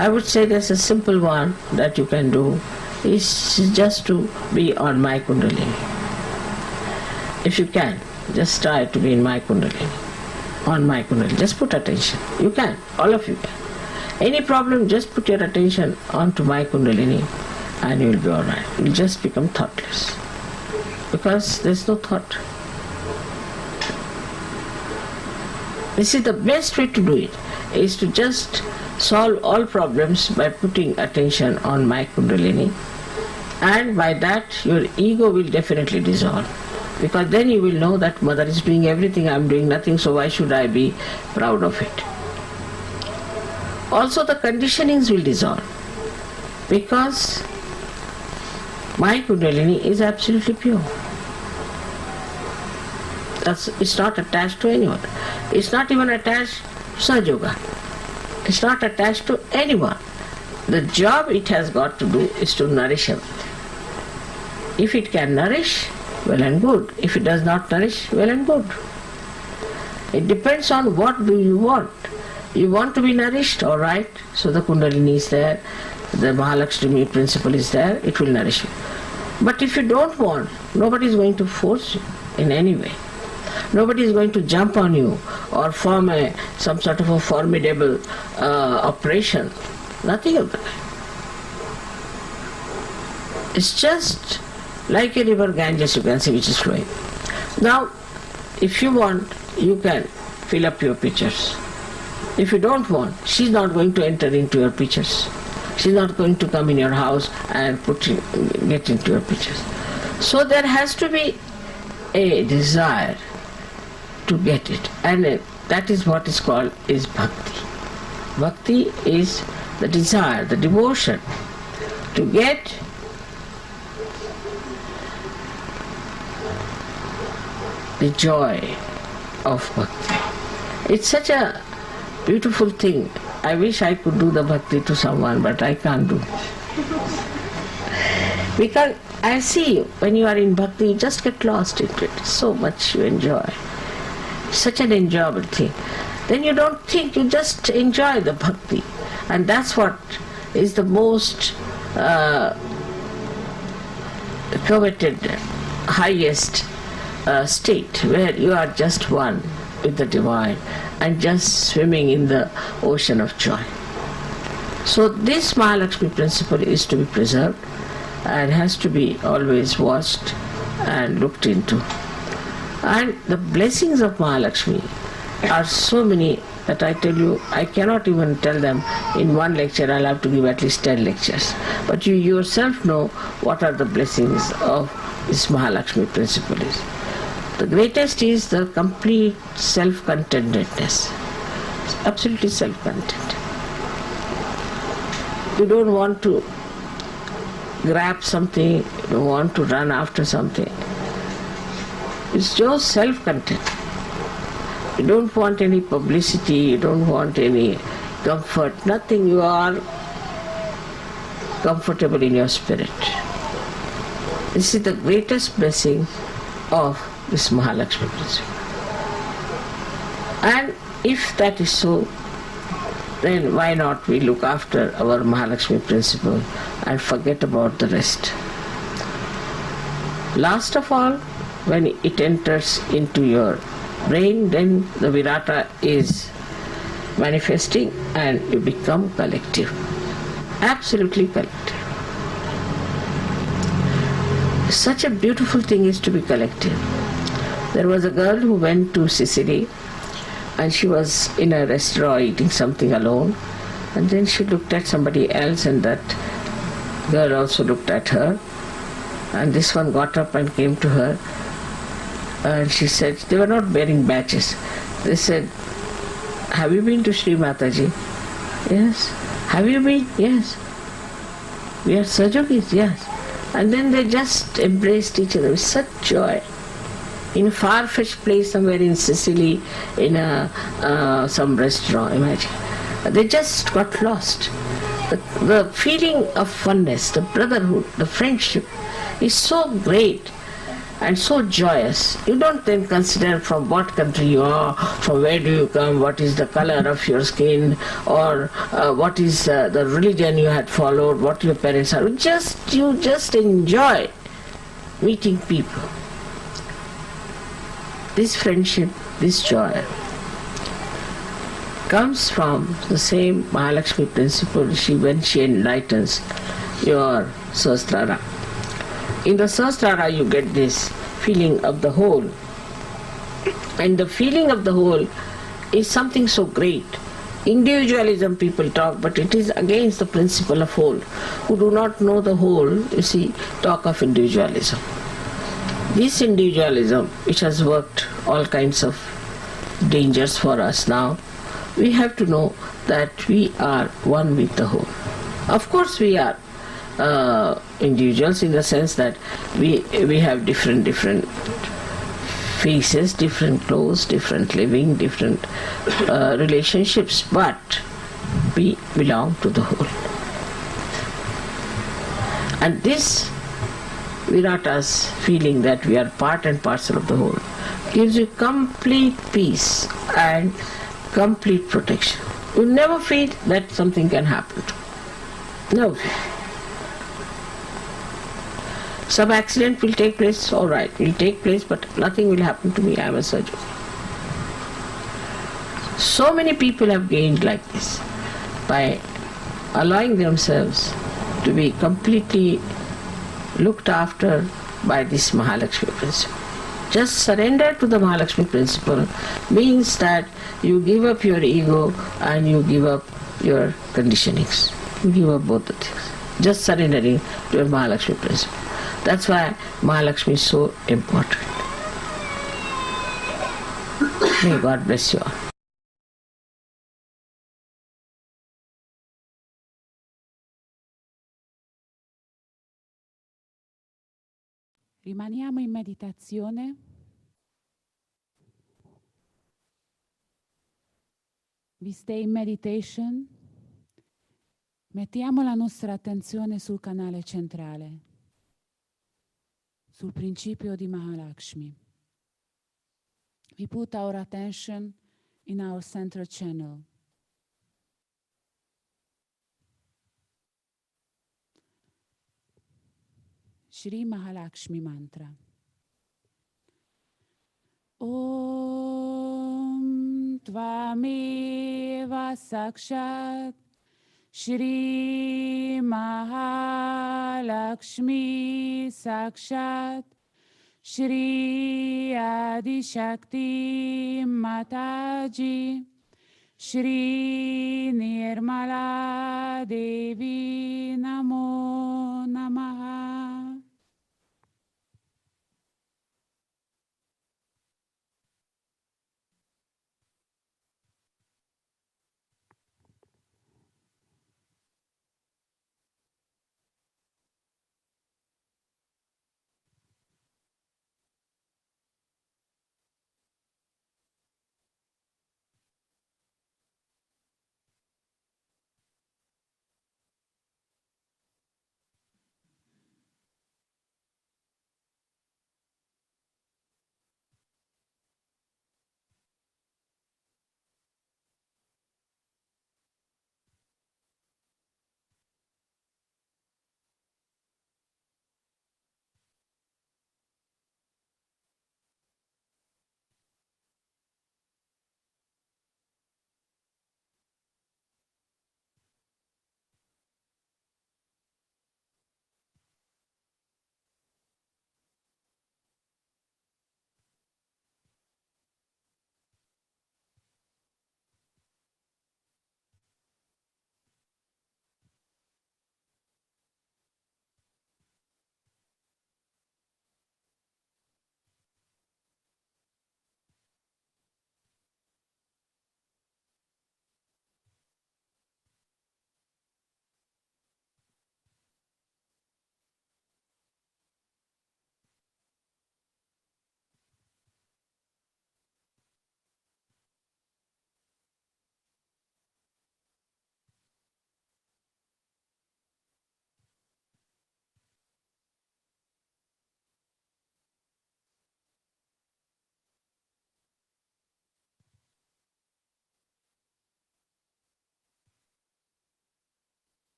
I would say there's a simple one that you can do, is just to be on my Kundalini. If you can, just try to be in my Kundalini, on my Kundalini. Just put attention. You can, all of you can. Any problem, just put your attention onto my Kundalini and you will be alright. You will just become thoughtless. Because there's no thought. This is the best way to do it, is to just solve all problems by putting attention on my Kundalini, and by that your ego will definitely dissolve. Because then you will know that Mother is doing everything, I am doing nothing, so why should I be proud of it? Also the conditionings will dissolve, because my Kundalini is absolutely pure. It's not attached to anyone. It's not even attached to Sahaja Yoga. It's not attached to anyone. The job it has got to do is to nourish everything. If it can nourish, well and good. If it does not nourish, well and good. It depends on what do you want. You want to be nourished, all right, so the Kundalini is there, the Mahalaxmi principle is there, it will nourish you. But if you don't want, nobody is going to force you in any way. Nobody is going to jump on you or form some sort of a formidable operation. Nothing of the kind. It's just like a river Ganges, you can see, which is flowing. Now, if you want, you can fill up your pitchers. If you don't want, she's not going to enter into your pitchers. She's not going to come in your house and get into your pitchers. So there has to be a desire to get it, and that is what is called is bhakti. Bhakti is the desire, the devotion to get the joy of bhakti. It's such a beautiful thing. I wish I could do the bhakti to someone, but I can't do. Because I see you, when you are in bhakti, you just get lost into it. So much you enjoy. Such an enjoyable thing. Then you don't think, you just enjoy the bhakti. And that's what is the most coveted, highest state, where you are just one with the divine and just swimming in the ocean of joy. So this Mahalaxmi principle is to be preserved and has to be always watched and looked into. And the blessings of Mahalaxmi are so many that I tell you, I cannot even tell them in one lecture. I'll have to give at least 10 lectures. But you yourself know what are the blessings of this Mahalaxmi principle is. The greatest is the complete self-contentedness. It's absolutely self-content. You don't want to grab something, you don't want to run after something. It's just self-content. You don't want any publicity, you don't want any comfort, nothing. You are comfortable in your spirit. This is the greatest blessing of this Mahalaxmi principle. And if that is so, then why not we look after our Mahalaxmi principle and forget about the rest. Last of all, when it enters into your brain, then the Virata is manifesting and you become collective. Absolutely collective. Such a beautiful thing is to be collective. There was a girl who went to Sicily and she was in a restaurant eating something alone, and then she looked at somebody else and that girl also looked at her, and this one got up and came to her and she said, they were not bearing badges. They said, have you been to Shri Mataji? Yes. Have you been? Yes. We are Sajogis? Yes. And then they just embraced each other with such joy. In a far-fetched place somewhere in Sicily, in some restaurant, imagine. They just got lost. The feeling of oneness, the brotherhood, the friendship is so great and so joyous. You don't then consider from what country you are, from where do you come, what is the color of your skin, or what is the religion you had followed, what your parents are. You just enjoy meeting people. This friendship, this joy comes from the same Mahalaxmi principle when she enlightens your Sahasrara. In the Sahasrara you get this feeling of the whole. And the feeling of the whole is something so great. Individualism people talk, but it is against the principle of whole. Who do not know the whole, you see, talk of individualism. This individualism, which has worked all kinds of dangers for us now, we have to know that we are one with the whole. Of course we are individuals in the sense that we have different faces, different clothes, different living, different relationships, but we belong to the whole. And this Virata's feeling that we are part and parcel of the whole gives you complete peace and complete protection. You never feel that something can happen to you. Never feel. Some accident will take place, all right, will take place, but nothing will happen to me. I am a surgeon. So many people have gained like this by allowing themselves to be completely looked after by this Mahalaxmi principle. Just surrender to the Mahalaxmi principle means that you give up your ego and you give up your conditionings. You give up both the things. Just surrendering to your Mahalaxmi principle. That's why Mahalaxmi is so important. May God bless you all. Rimaniamo in meditazione. We stay in meditation. Mettiamo la nostra attenzione sul canale centrale, sul principio di Mahalaxmi. We put our attention in our central channel. Shri Mahalaxmi mantra. Om Tvameva Sakshat Shri Mahalaxmi Sakshat Shri Adi Shakti Mataji, Shri Nirmala Devi Namo Namaha.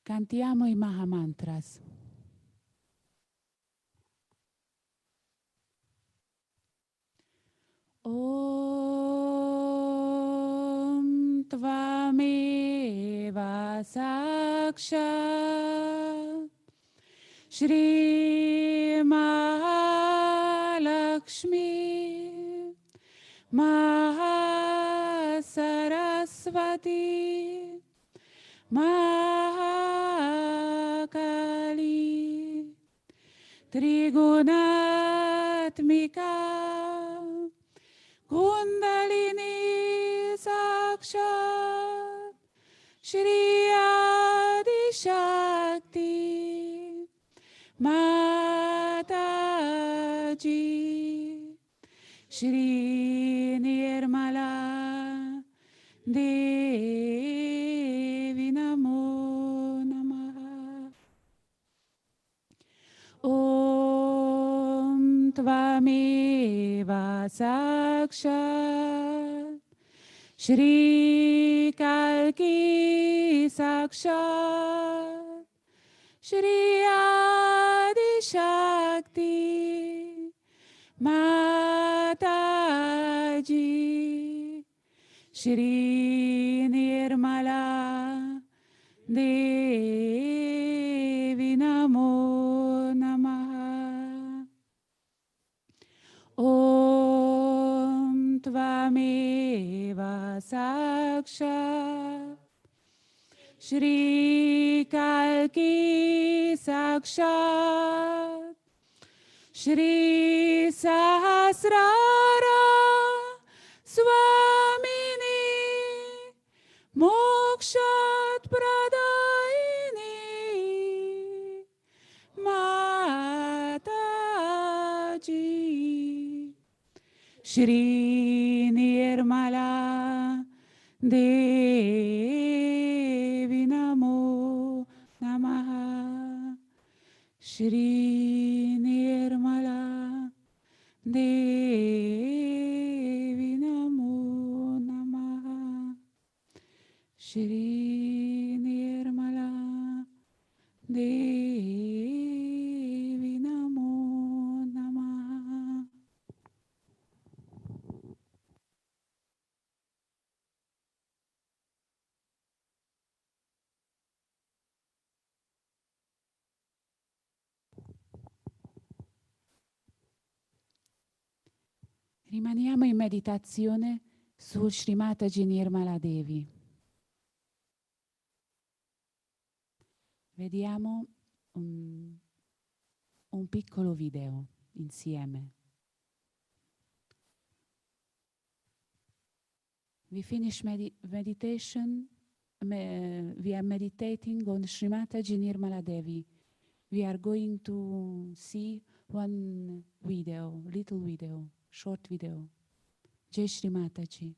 Cantiamo i Mahamantras. Om Tvameva Sakshat Shri Mahalaxmi Mahasaraswati Mahakali Trigunatmika Kundalini Sakshat Shri Adi Shakti Mataji Shri Nirmala Devi Namo Namaha. Om Tvameva Sakshat Shri Kalki Sakshat Shri Adi Shakti Mataji Shri Nirmala Devi Namo Namaha. Om Tvameva Sakshat Shri Kalki Sakshat Shri Sahasrara Swamini Mokshat Pradayini Mataji Shri Nirmala Devi Namo Namaha. Shri Nirmala Devi Namo Namaha. Shri Nirmala Devi Namo Namaha. Rimaniamo in meditazione sul Srimataji Nirmala Devi. Vediamo un piccolo video insieme. We finish meditation. We are meditating on Srimataji Nirmala Devi. We are going to see one video, little video, short video. Jai Shri Mataji.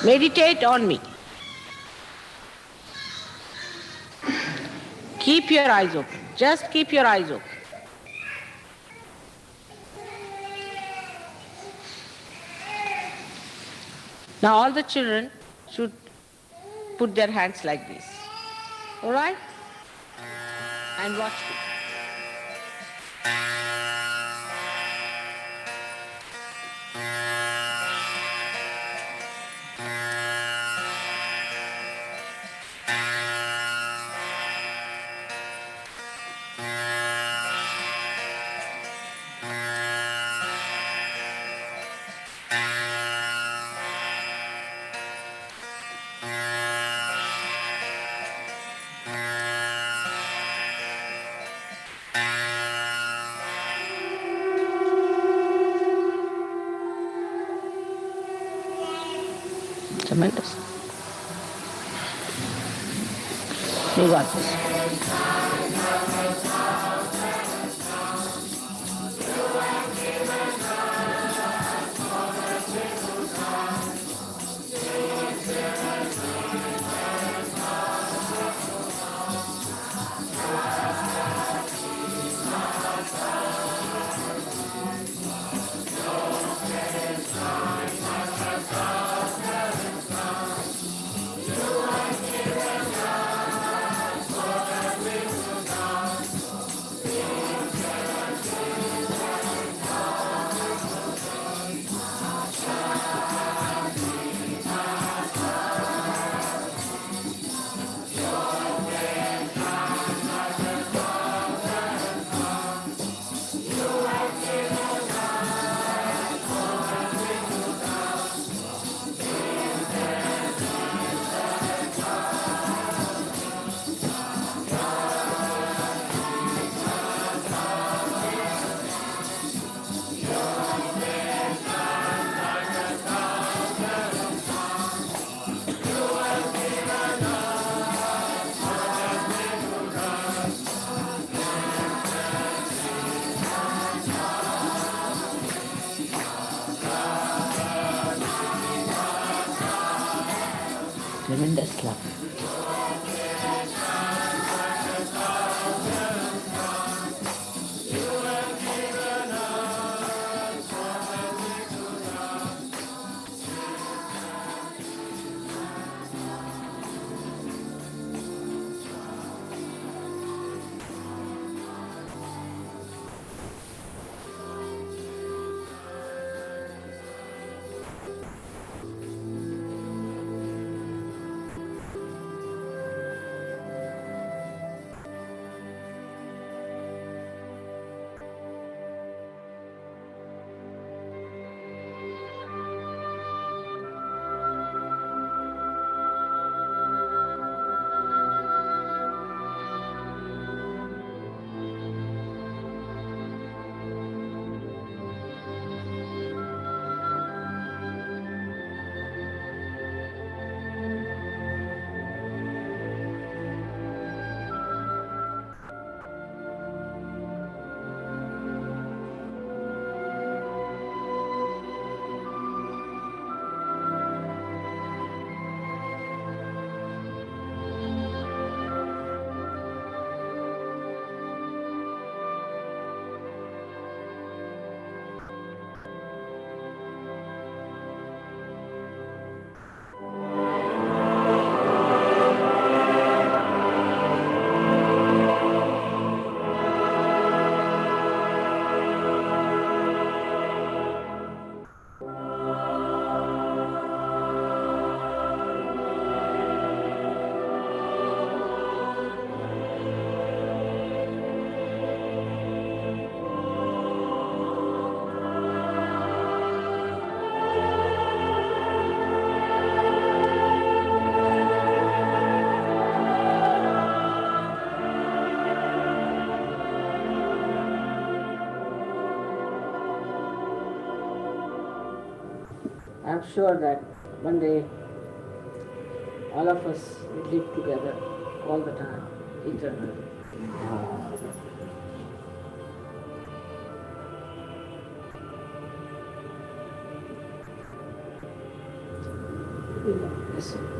Meditate on me. Keep your eyes open. Just keep your eyes open. Now all the children should put their hands like this. All right? And watch me. Tremendous. You got this. tremendous love. I'm sure that one day all of us will live together all the time, eternally. Listen.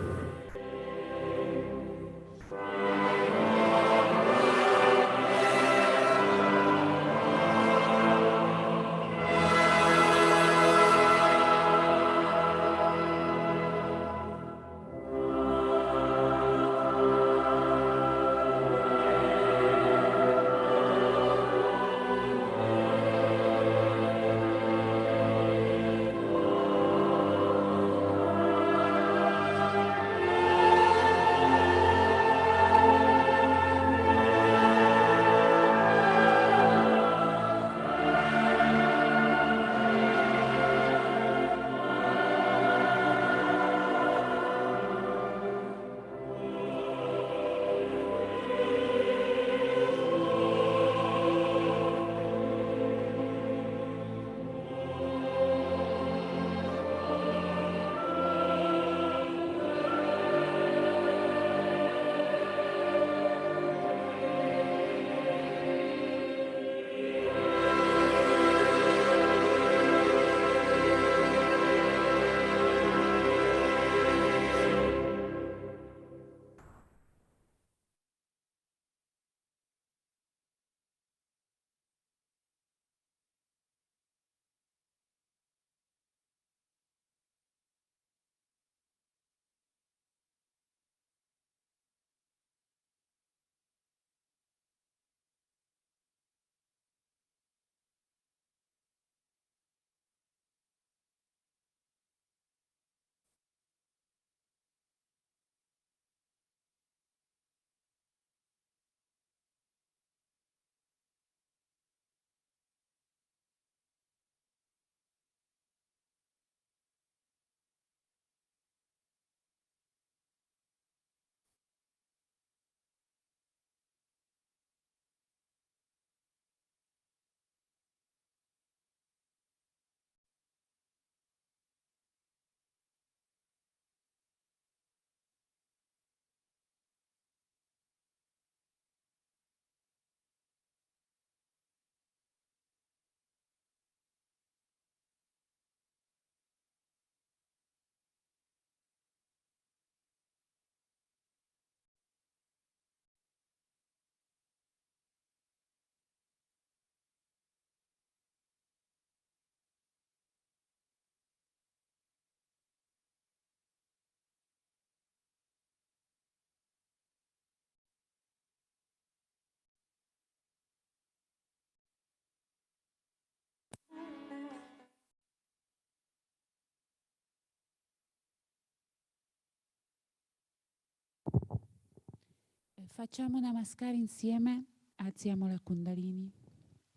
Facciamo namaskar insieme, alziamo la Kundalini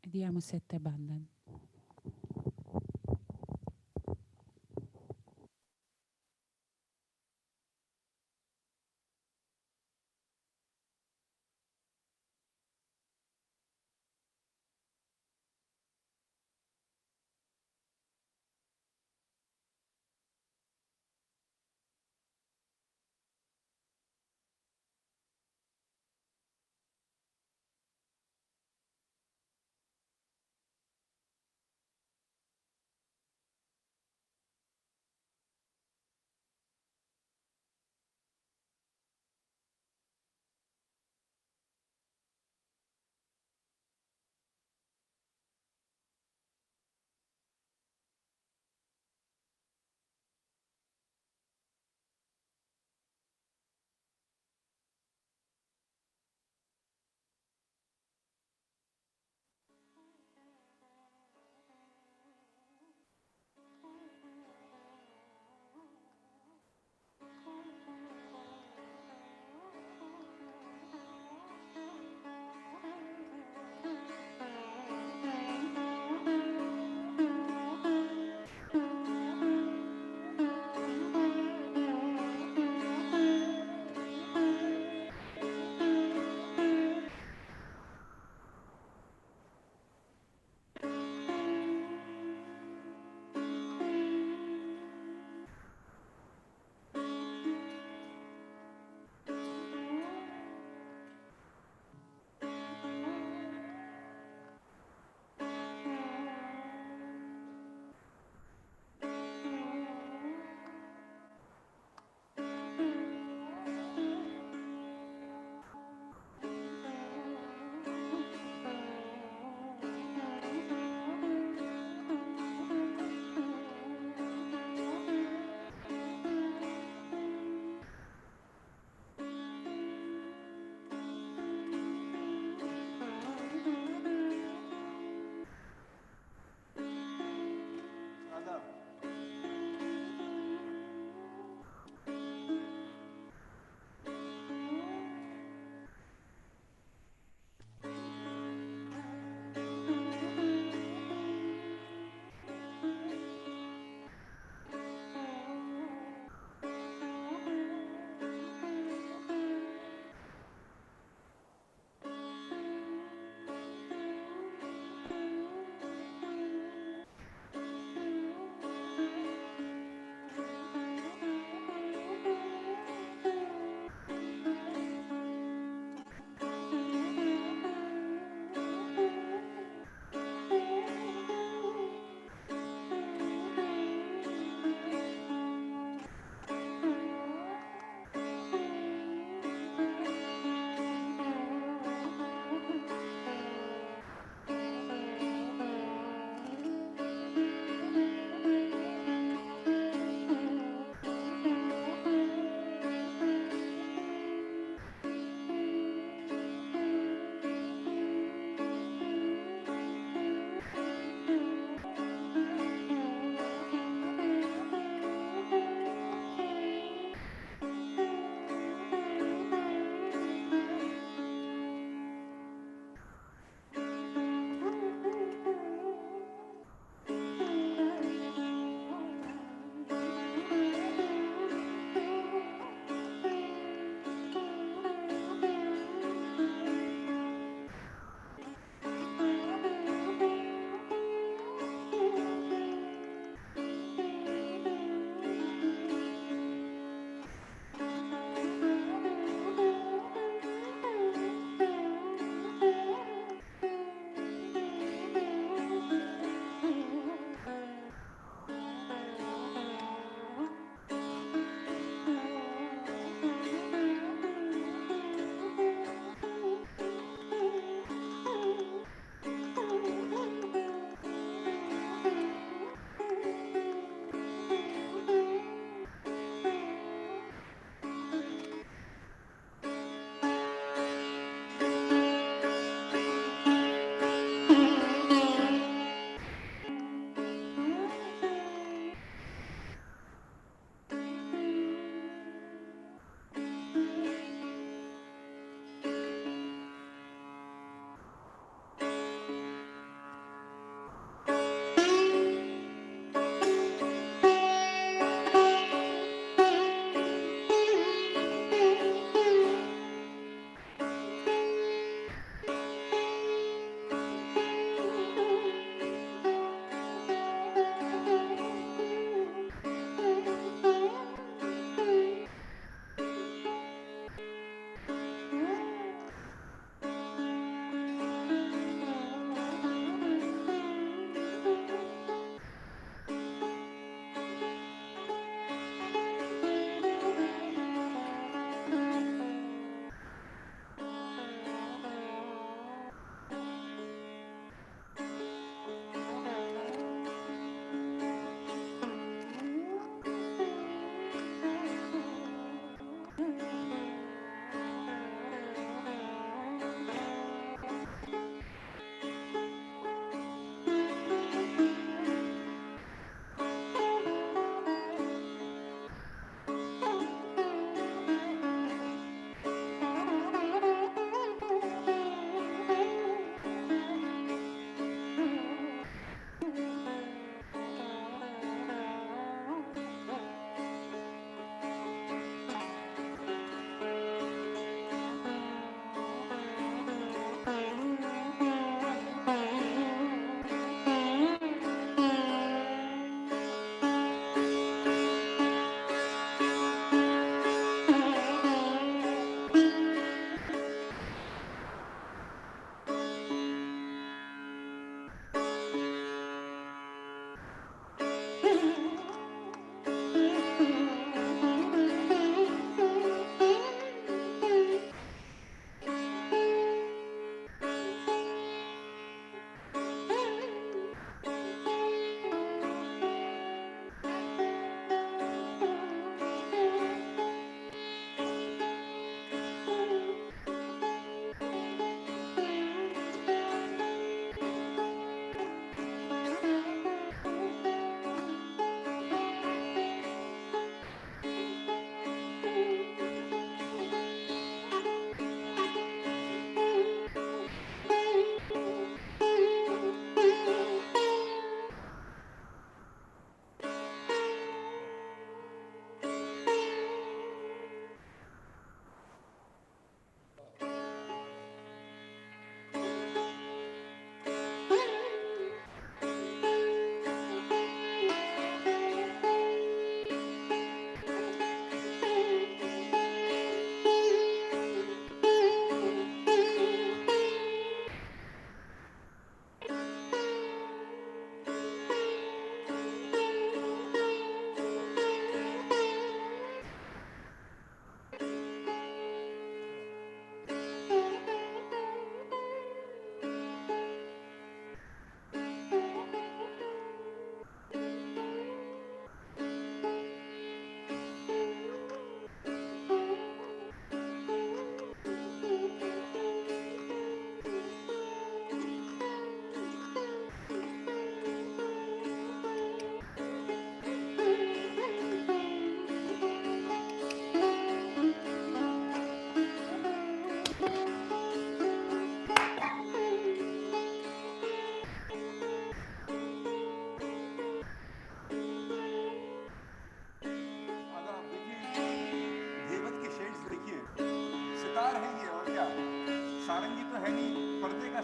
e diamo 7 bandhan.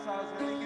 2008.